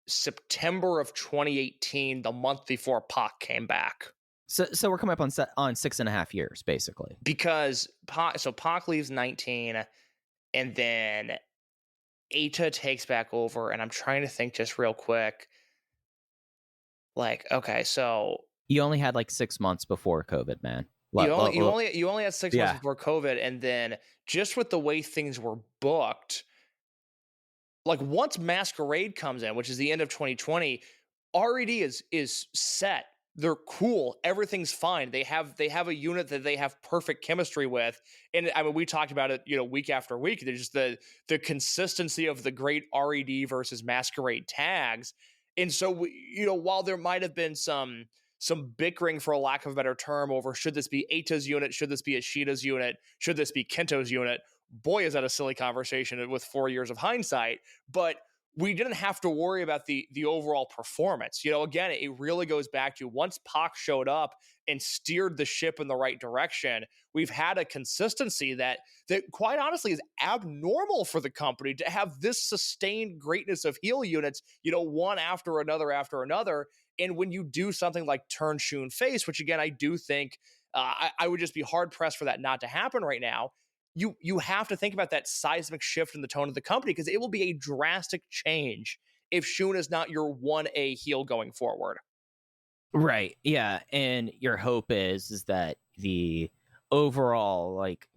September of 2018, the month before Pac came back.
So we're coming up on 6.5 years, basically.
Because Pac leaves 19, and then Eita takes back over, and I'm trying to think just real quick. Like, okay, so
you only had like 6 months before COVID, man.
You only had 6 months before COVID, and then just with the way things were booked, like once Masquerade comes in, which is the end of 2020, RED is set. They're cool. Everything's fine. They have a unit that they have perfect chemistry with, and I mean, we talked about it, week after week. There's just the consistency of the great RED versus Masquerade tags, and so while there might have been some bickering, for a lack of a better term, over should this be Eita's unit, should this be Ishida's unit, should this be Kento's unit. Boy, is that a silly conversation with 4 years of hindsight. But we didn't have to worry about the overall performance. Again, it really goes back to once Pac showed up and steered the ship in the right direction, we've had a consistency that quite honestly is abnormal for the company to have this sustained greatness of heel units, one after another. And when you do something like turn Shun face, which again, I do think I would just be hard pressed for that not to happen right now. You have to think about that seismic shift in the tone of the company, because it will be a drastic change if Shun is not your 1A heel going forward.
Right. Yeah. And your hope is that the overall, like,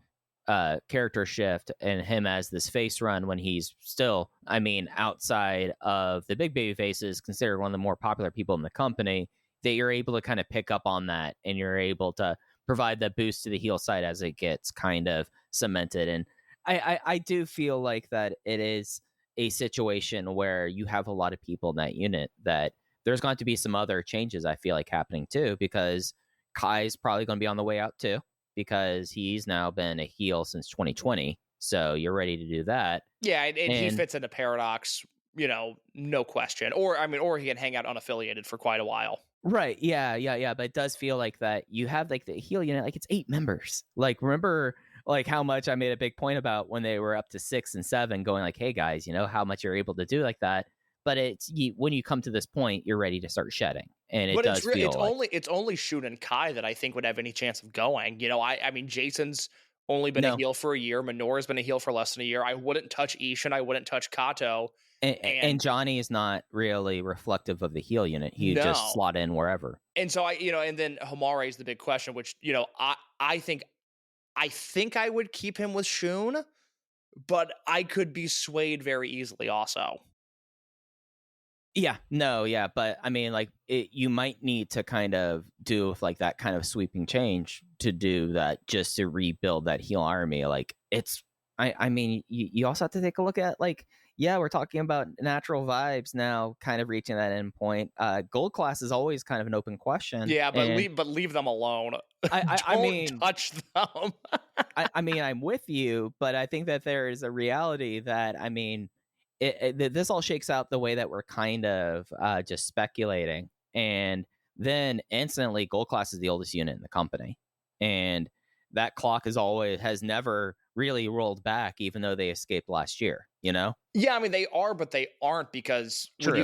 character shift and him as this face run when he's still, I mean, outside of the big baby faces, considered one of the more popular people in the company, that you're able to kind of pick up on that and you're able to provide that boost to the heel side as it gets kind of cemented. And I do feel like that it is a situation where you have a lot of people in that unit that there's going to be some other changes, I feel like, happening too, because Kai's probably going to be on the way out too, because he's now been a heel since 2020. So you're ready to do that.
Yeah, and he fits into Paradox, no question. Or he can hang out unaffiliated for quite a while.
Right. Yeah. But it does feel like that you have like the heel unit, like it's 8 members. Like, remember like how much I made a big point about when they were up to 6 and 7 going like, hey guys, how much you're able to do like that. But when you come to this point, you're ready to start shedding. And
it's only Shun and Kai that I think would have any chance of going. I mean, Jason's only been a heel for a year. Minoru's been a heel for less than a year. I wouldn't touch Ishin. I wouldn't touch Kato.
And Johnny is not really reflective of the heel unit. He just slot in wherever.
And so and then Homare is the big question, which, I think I would keep him with Shun, but I could be swayed very easily also.
Yeah, but I mean, like, you might need to kind of do with like that kind of sweeping change to do that, just to rebuild that heel army. Like, I mean, you also have to take a look at, like, yeah, we're talking about natural vibes now, kind of reaching that end point. Gold class is always kind of an open question.
Yeah, but leave them alone.
I mean,
touch them.
I mean, I'm with you, but I think that there is a reality that, I mean, this all shakes out the way that we're kind of just speculating, and then instantly gold class is the oldest unit in the company, and that clock has never really rolled back, even though they escaped last year.
Yeah, I mean, they are, but they aren't, because when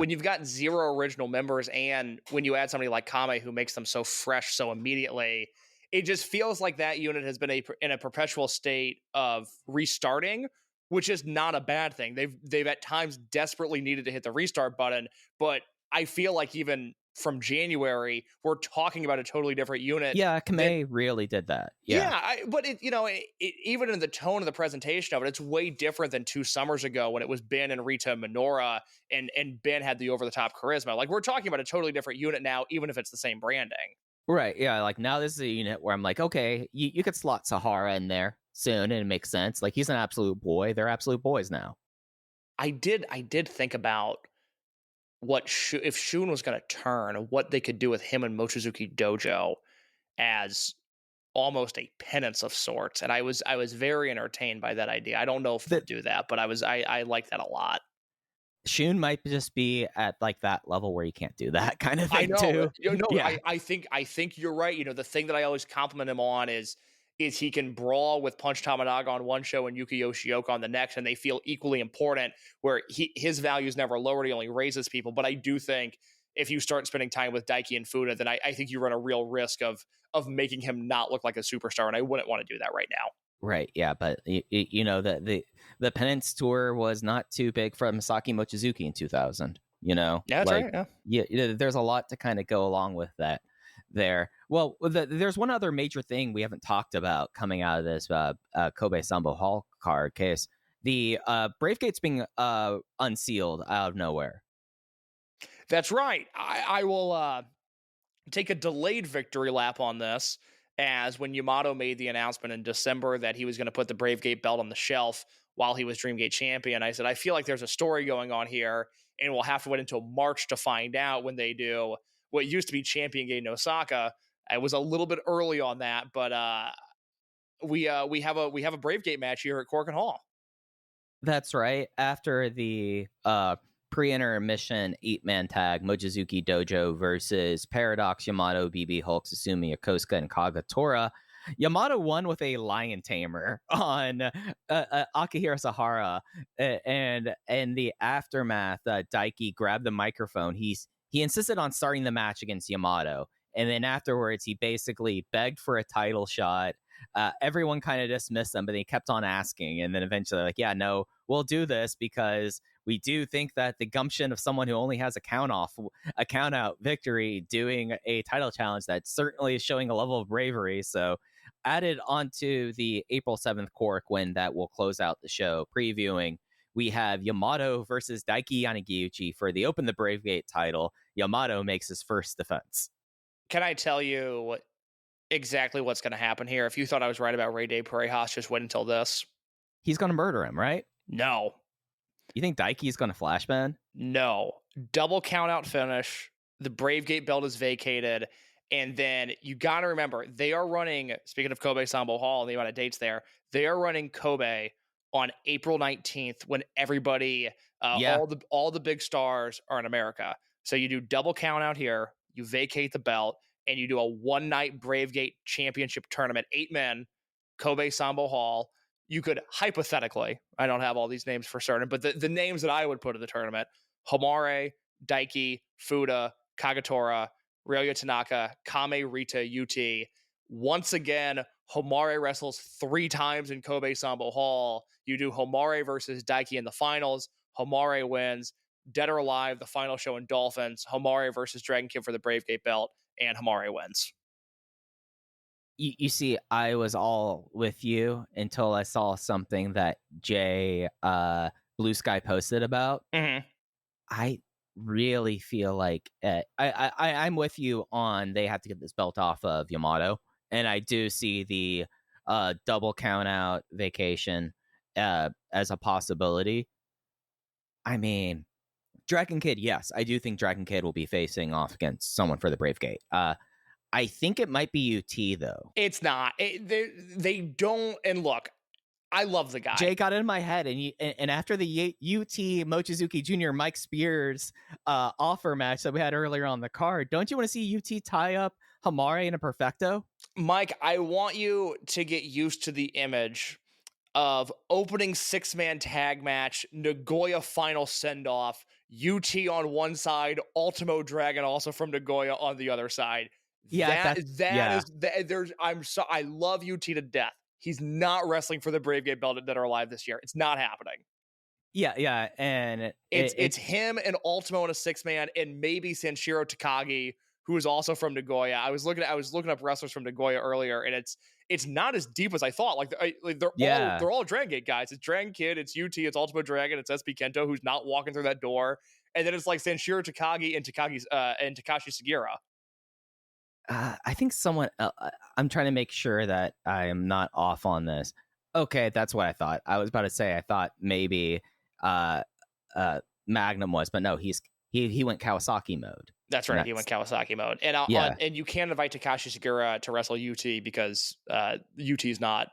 you've got 0 original members, and when you add somebody like Kame who makes them so fresh so immediately, it just feels like that unit has been in a perpetual state of restarting, which is not a bad thing. They've at times desperately needed to hit the restart button, but I feel like even from January, we're talking about a totally different unit.
Yeah, Kame really did that. Yeah,
but even in the tone of the presentation of it, it's way different than 2 summers ago when it was Ben and Rita and Minoru, and Ben had the over-the-top charisma. Like, we're talking about a totally different unit now, even if it's the same branding.
Right, yeah, like now this is a unit where I'm like, okay, you could slot Sahara in there soon, and it makes sense. Like, he's an absolute boy. They're absolute boys now.
I did think about if Shun was going to turn, what they could do with him and Mochizuki Dojo as almost a penance of sorts, and I was very entertained by that idea. I don't know if they'll do that, but I like that a lot.
Shun might just be at like that level where you can't do that kind of thing.
I know.
Too.
Yeah. I think you're right. The thing that I always compliment him on is he can brawl with Punch Tamanaga on one show and Yuki Yoshioka on the next, and they feel equally important, where his value is never lowered. He only raises people. But I do think if you start spending time with Daiki and Fuda, then I think you run a real risk of making him not look like a superstar, and I wouldn't want to do that right now.
Right, yeah, but the Penance Tour was not too big for Masaki Mochizuki in 2000.
Yeah, that's right.
Yeah, there's a lot to kind of go along with that there. Well, there's one other major thing we haven't talked about coming out of this Kobe Sambo Hall card case. The Brave Gate's being unsealed out of nowhere.
That's right. I will take a delayed victory lap on this, as when Yamato made the announcement in December that he was going to put the Brave Gate belt on the shelf while he was Dreamgate champion, I said, I feel like there's a story going on here, and we'll have to wait until March to find out when they do what used to be Champion Gate in Osaka. I was a little bit early on that, but we have a Brave Gate match here at Corkin Hall.
That's right. After the pre-intermission 8-man tag, Mochizuki Dojo versus Paradox, Yamato, BB Hulk, Susumi, Yokosuka, and Kagatora, Yamato won with a lion tamer on Akihiro Sahara, and in the aftermath, Daiki grabbed the microphone. He insisted on starting the match against Yamato, and then afterwards, he basically begged for a title shot. Everyone kind of dismissed him, but he kept on asking, and then eventually, like, yeah, no, we'll do this because we do think that the gumption of someone who only has a count out victory doing a title challenge, that certainly is showing a level of bravery. So added onto the April 7th Cork win that will close out the show previewing, we have YAMATO versus Daiki Yanagiuchi for the Open the Bravegate title. YAMATO makes his first defense.
Can I tell you exactly what's going to happen here? If you thought I was right about Rey de Parejas, just wait until this.
He's going to murder him, right?
No.
You think Daiki's going to flashban?
No. Double count out finish. The Bravegate belt is vacated. And then you got to remember, they are running, speaking of Kobe Sambo Hall and the amount of dates there, they are running Kobe on April 19th when everybody, all the big stars are in America. So you do double count out here, you vacate the belt, and you do a one-night Bravegate championship tournament, 8 men, Kobe Sambo Hall. You could hypothetically, I don't have all these names for certain, but the names that I would put in the tournament, Homare, Daiki, Fuda, Kagatora, Ryoya Tanaka, Kame Rita, UT. Once again, Homare wrestles 3 times in Kobe Sambo Hall. You do Homare versus Daiki in the finals. Homare wins. Dead or Alive, the final show in Dolphins. Homare versus Dragon Kid for the Bravegate belt, and Homare wins.
You see, I was all with you until I saw something that Jay Blue Sky posted about.
Mm-hmm.
I really feel like I'm with you on they have to get this belt off of YAMATO, and I do see the double count out vacation as a possibility. I mean, Dragon Kid, yes, I do think Dragon Kid will be facing off against someone for the Bravegate. I think it might be UT though.
It's not. They don't. And look, I love the guy.
Jay got in my head, and after the UT Mochizuki Jr. Mike Spears offer match that we had earlier on the card, don't you want to see UT tie up Homare in a perfecto?
Mike, I want you to get used to the image of opening 6-man tag match, Nagoya final send-off, UT on one side, Ultimo Dragon also from Nagoya on the other side.
Yeah,
I love UT to death. He's not wrestling for the Bravegate belt at Dead or Alive this year. It's not happening.
Yeah, and
it's him and Ultimo in a 6-man, and maybe Sanshiro Takagi, who is also from Nagoya. I was looking up wrestlers from Nagoya earlier, and it's not as deep as I thought. They're all Dragon Gate guys. It's Dragon Kid, it's UT, it's Ultimo Dragon, it's SP Kento, who's not walking through that door, and then it's like Sanshiro Takagi and Takashi Sugiura.
I think someone. I'm trying to make sure that I am not off on this. Okay, that's what I thought. I was about to say I thought maybe Magnum was, but no, he went Kawasaki mode.
That's right. He went Kawasaki mode, and and you can't invite Takashi Sugiura to wrestle UT because UT is not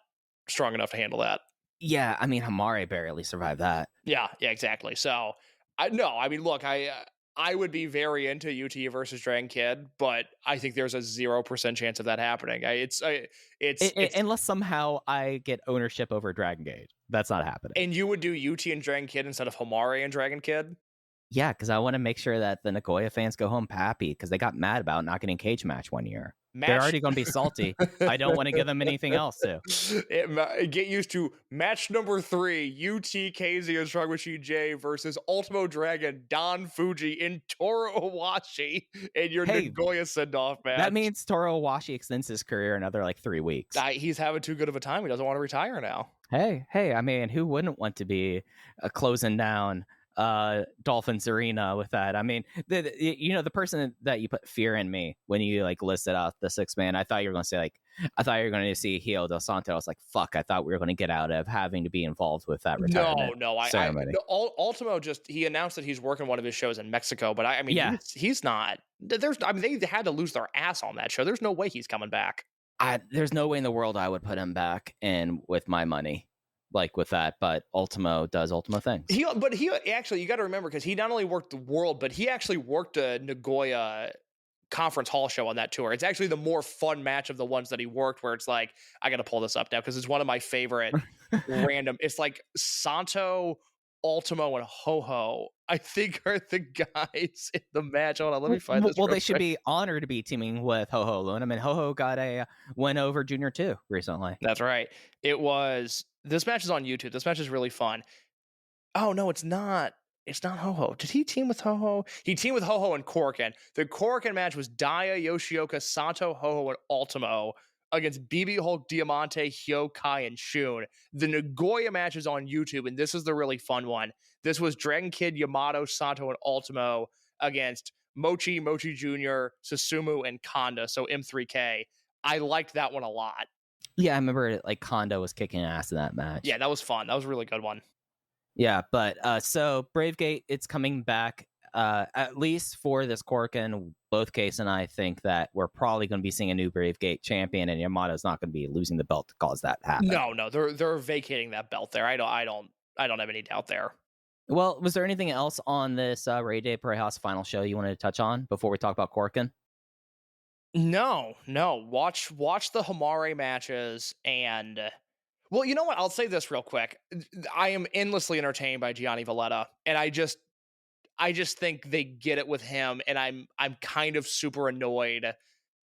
strong enough to handle that.
Yeah, I mean Homare barely survived that.
Yeah, exactly. So I would be very into UT versus Dragon Kid, but I think there's a 0% chance of that happening. It's
unless somehow I get ownership over Dragon Gate. That's not happening.
And you would do UT and Dragon Kid instead of Homare and Dragon Kid?
Yeah, because I want to make sure that the Nagoya fans go home happy because they got mad about not getting Cage Match one year. They're already going to be salty. I don't want to give them anything else to.
Get used to match number 3, UT KZ and Strong Machine J versus Ultimo Dragon Don Fuji in Toru Owashi in your Nagoya send-off match.
That means Toru Owashi extends his career another 3 weeks.
He's having too good of a time. He doesn't want to retire now.
Hey, I mean, who wouldn't want to be closing down Dolphins Arena with that? I mean, the person that you put fear in me when you listed out the 6-man, I thought you were going to say I thought you were going to see Hio Del Santo. I was like, fuck, I thought we were going to get out of having to be involved with that retirement ceremony.
Ultimo he announced that he's working one of his shows in Mexico, but he's not. They had to lose their ass on that show. There's no way he's coming back.
There's no way in the world I would put him back in with my money. With that, but Ultimo does Ultimo things.
He actually, you got to remember, because he not only worked the World, but he actually worked a Nagoya Conference Hall show on that tour. It's actually the more fun match of the ones that he worked, where it's I got to pull this up now because it's one of my favorite random. It's Santo, Ultimo, and Ho-Ho, I think, are the guys in the match. Hold on, let me find this.
Well, they should be honored to be teaming with Ho-Ho Luna. I mean, Ho-Ho got a win over Junior 2 recently.
That's right. This match is on YouTube. This match is really fun. Oh, no, it's not. It's not Ho-Ho. Did he team with Ho-Ho? He teamed with Ho-Ho and Korakuen. The Korakuen match was Daya, Yoshioka, Santo, Ho-Ho, and Ultimo against BB Hulk, Diamante, Hyo, Kai, and Shun. The Nagoya match is on YouTube, and this is the really fun one. This was Dragon Kid, Yamato, Santo, and Ultimo against Mochi, Mochi Jr., Susumu, and Kanda, so M3K. I liked that one a lot.
Yeah, I remember like Kondo was kicking ass in that match.
Yeah, that was fun. That was a really good one.
Yeah, but so Bravegate, it's coming back at least for this Korakuen. Both Case and I think that we're probably going to be seeing a new Bravegate champion, and Yamato's not going to be losing the belt to cause that to happen.
No, they're vacating that belt there. I don't have any doubt there.
Well, was there anything else on this Rey de Parejas final show you wanted to touch on before we talk about Korakuen?
No. Watch the Homare matches, and well, you know what? I'll say this real quick. I am endlessly entertained by Gianni Valletta, and I just think they get it with him, and I'm kind of super annoyed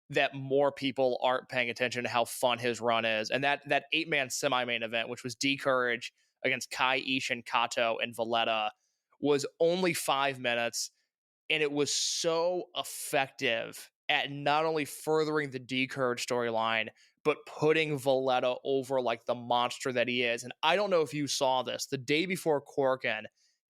that more people aren't paying attention to how fun his run is. And that 8-man semi-main event, which was D'Courage against Kai, Ishin, Kato, and Valletta, was only 5 minutes, and it was so effective at not only furthering the D'Courage storyline, but putting Valletta over like the monster that he is. And I don't know if you saw this. The day before Korakuen,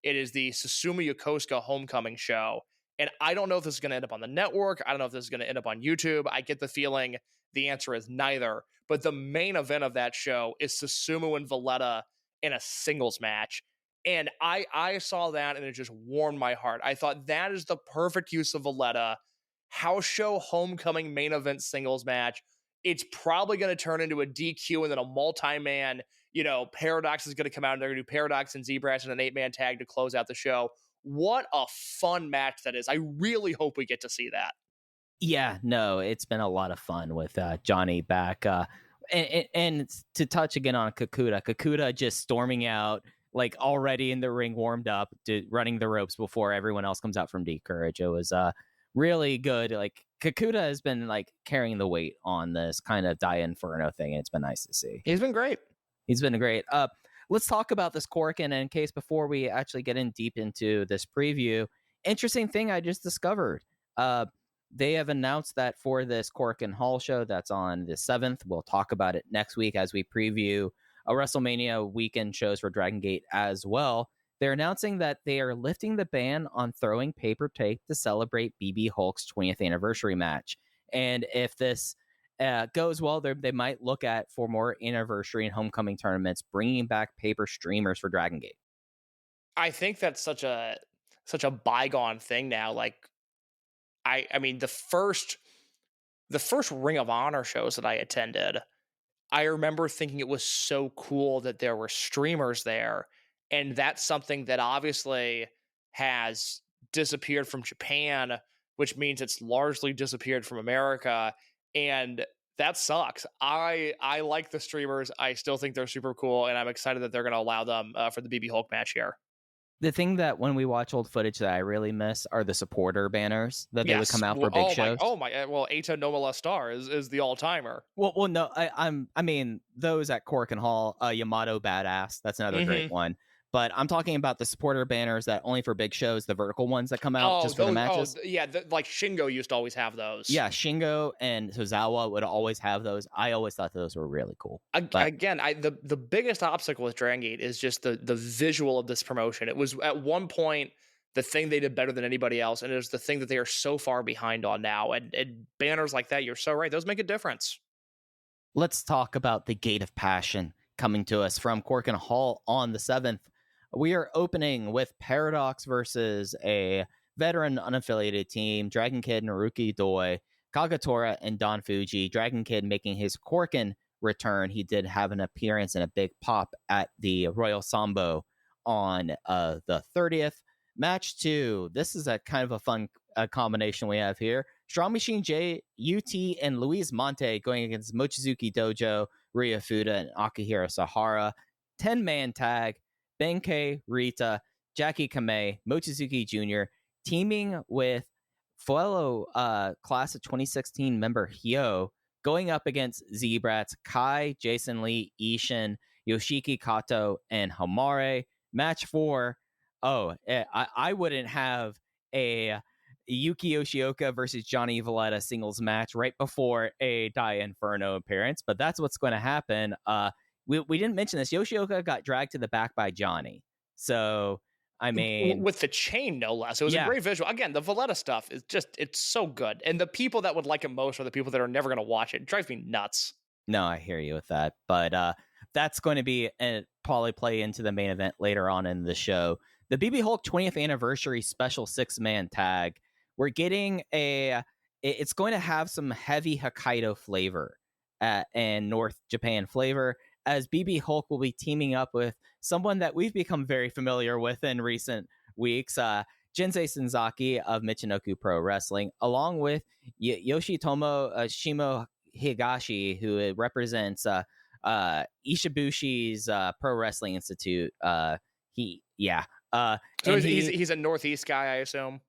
it is the Susumu Yokosuka Homecoming show. And I don't know if this is going to end up on the network. I don't know if this is going to end up on YouTube. I get the feeling the answer is neither. But the main event of that show is Susumu and Valletta in a singles match. And I saw that, and it just warmed my heart. I thought that is the perfect use of Valletta. House show homecoming main event singles match. It's probably going to turn into a DQ and then a multi-man, Paradox is going to come out and they're going to do Paradox and Z-Brats and an 8-man tag to close out the show. What a fun match that is. I really hope we get to see that.
Yeah, no, it's been a lot of fun with Johnny back. And to touch again on Kakuta just storming out, like already in the ring, warmed up, running the ropes before everyone else comes out from D'Courage. It was really good. Like Kakuta has been like carrying the weight on this kind of Die Inferno thing, and it's been nice to see.
He's been great.
He's been great. Let's talk about this Korakuen in case before we actually get in deep into this preview. Interesting thing I just discovered. They have announced that for this Korakuen Hall show that's on the 7th, we'll talk about it next week as we preview a WrestleMania weekend shows for Dragongate as well. They're announcing that they are lifting the ban on throwing paper tape to celebrate BB Hulk's 20th anniversary match. And if this goes well, they might look at, for more anniversary and homecoming tournaments, bringing back paper streamers for Dragongate.
I think that's such a bygone thing now. Like, I mean, the first Ring of Honor shows that I attended, I remember thinking it was so cool that there were streamers there. And that's something that obviously has disappeared from Japan, which means it's largely disappeared from America. And that sucks. I like the streamers. I still think they're super cool. And I'm excited that they're going to allow them for the BB Hulk match here.
The thing that when we watch old footage that I really miss are the supporter banners that they would come out for big shows.
Well, Eita No Molestar is the all-timer.
Well, no, I mean those at Korakuen Hall, Yamato Badass, that's another great one. But I'm talking about the supporter banners that only for big shows, the vertical ones that come out just for the matches.
Like Shingo used to always have those.
Yeah, Shingo and Tozawa would always have those. I always thought those were really cool.
The biggest obstacle with Dragon Gate is just the visual of this promotion. It was at one point the thing they did better than anybody else, and it was the thing that they are so far behind on now. And banners like that, you're so right. Those make a difference.
Let's talk about the Gate of Passion coming to us from Korakuen Hall on the 7th. We are opening with Paradox versus a veteran unaffiliated team, Dragon Kid, Naruki Doi, Kagatora, and Don Fuji. Dragon Kid making his Korakuen return. He did have an appearance and a big pop at the Royal Sambo on the 30th. Match 2. This is a kind of a fun combination we have here. Strong Machine J, UT, and Luis Monte going against Mochizuki Dojo, Ryo Fuda, and Akihiro Sahara. 10-man tag. Benkei, Rita, Jackie Kamei, Mochizuki Jr. teaming with fellow class of 2016 member Hyo, going up against Z-Brats, Kai, Jason Lee, Ishin, Yoshiki Kato, and Homare. Match 4. I wouldn't have a Yuki Yoshioka versus Johnny Valletta singles match right before a Dia Inferno appearance, but that's what's going to happen. We didn't mention this. Yoshioka got dragged to the back by Johnny. So, I mean,
with the chain, no less. It was a great visual. Again, the Valletta stuff is just, it's so good. And the people that would like it most are the people that are never going to watch it. It drives me nuts.
No, I hear you with that. But that's going to be probably play into the main event later on in the show. The BB Hulk 20th anniversary special 6-man tag. We're getting it's going to have some heavy Hokkaido flavor and North Japan flavor, as BB Hulk will be teaming up with someone that we've become very familiar with in recent weeks, Jinsei Senzaki of Michinoku Pro Wrestling, along with Yoshitomo Shimo Higashi, who represents Ishibushi's Pro Wrestling Institute. He's
a Northeast guy, I assume.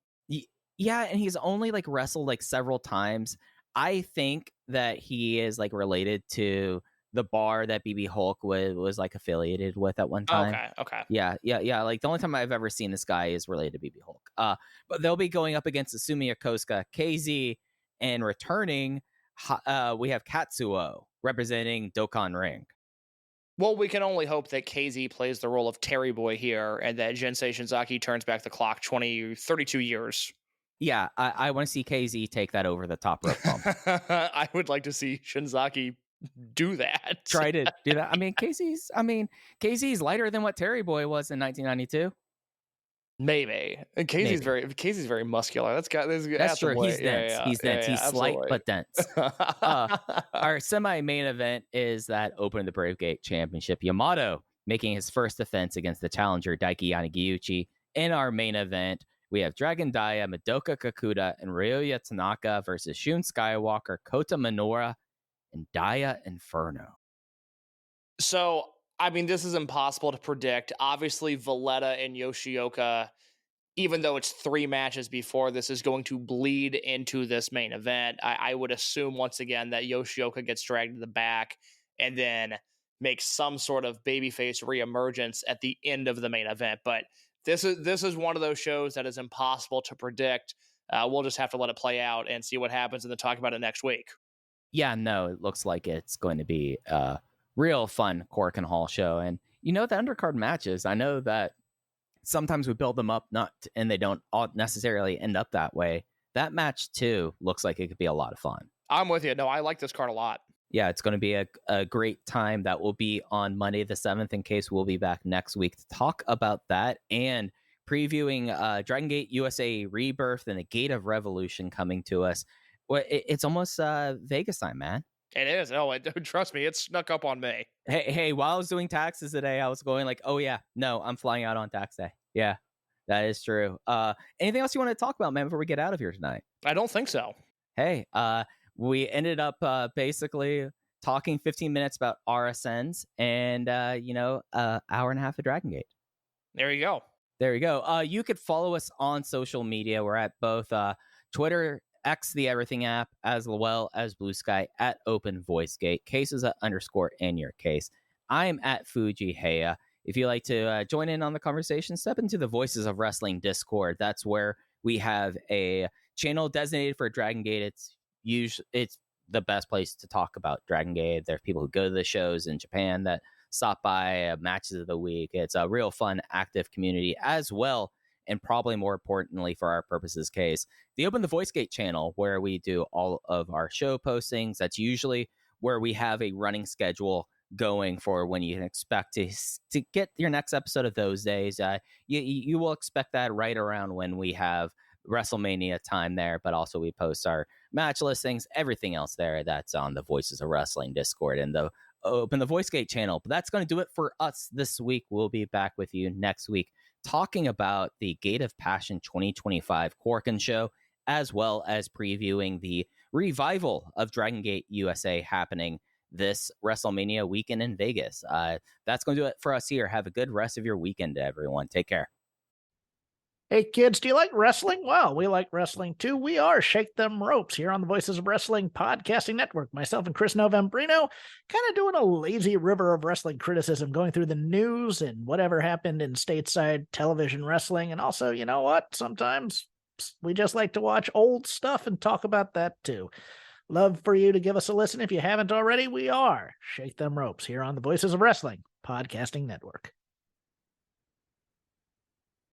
Yeah, and he's only like wrestled like several times. I think that he is like related to the bar that BB Hulk was like affiliated with at one time.
Okay.
Yeah. Like the only time I've ever seen this guy is related to BB Hulk. But they'll be going up against Asumi Yokosuka, KZ, and returning. We have Katsuo representing Dokkan Ring.
Well, we can only hope that KZ plays the role of Terry Boy here, and that Jinsei Shinzaki turns back the clock 32 years.
Yeah, I want to see KZ take that over the top rope bump.
I would like to see Shinzaki do that.
Try to do that. KZ's lighter than what Terry Boy was in 1992.
Maybe. And KZ's very muscular. That's
true. He's dense. He's dense. He's slight but dense. Our semi-main event is that Open the Brave Gate Championship. Yamato making his first defense against the challenger Daiki Yanagiuchi. In our main event, we have Dragon Dia, Madoka Kakuta, and Ryoya Tanaka versus Shun Skywalker, Kota Minoura, and Dia Inferno.
So, I mean, this is impossible to predict. Obviously, Valletta and Yoshioka, even though it's 3 matches before, this is going to bleed into this main event. I would assume, once again, that Yoshioka gets dragged to the back and then makes some sort of babyface reemergence at the end of the main event. But this is one of those shows that is impossible to predict. We'll just have to let it play out and see what happens and then talk about it next week.
Yeah, no, it looks like it's going to be a real fun Cork and Hall show. And, the undercard matches, I know that sometimes we build them up and they don't all necessarily end up that way. That match, too, looks like it could be a lot of fun.
I'm with you. No, I like this card a lot.
Yeah, it's going to be a great time. That will be on Monday the 7th, in case we'll be back next week to talk about that and previewing Dragongate USA Rebirth and the Gate of Revolution coming to us. Well, it's almost Vegas time, man.
It is. Oh, trust me, it snuck up on me.
Hey, while I was doing taxes today, I was going like, oh, yeah, no, I'm flying out on tax day. Yeah, that is true. Anything else you want to talk about, man, before we get out of here tonight?
I don't think so.
Hey, we ended up basically talking 15 minutes about RSNs and, hour and a half of Dragongate.
There you go.
You could follow us on social media. We're at both Twitter, X, the Everything app, as well as Blue Sky at Open VoiceGate. Cases _ in your case. I am at Fuji Heya. If you'd like to join in on the conversation, step into the Voices of Wrestling Discord. That's where we have a channel designated for Dragongate. It's the best place to talk about Dragongate. There are people who go to the shows in Japan that stop by, matches of the week. It's a real fun, active community as well. And probably more importantly for our purposes case, the Open the VoiceGate channel, where we do all of our show postings. That's usually where we have a running schedule going for when you can expect to get your next episode of those days. You will expect that right around when we have WrestleMania time there, but also we post our match listings, everything else there that's on the Voices of Wrestling Discord and the Open the VoiceGate channel. But that's going to do it for us this week. We'll be back with you next week talking about the Gate of Passion 2025 Corkin show, as well as previewing the revival of Dragongate USA happening this WrestleMania weekend in Vegas. That's going to do it for us here. Have a good rest of your weekend, everyone. Take care.
Hey kids, do you like wrestling? Well, we like wrestling too. We are Shake Them Ropes here on the Voices of Wrestling Podcasting Network. Myself and Chris Novembrino kind of doing a lazy river of wrestling criticism, going through the news and whatever happened in stateside television wrestling. And also, you know what? Sometimes ropes. We just like to watch old stuff and talk about that too. Love for you to give us a listen if you haven't already. We are Shake Them Ropes here on the Voices of Wrestling Podcasting Network.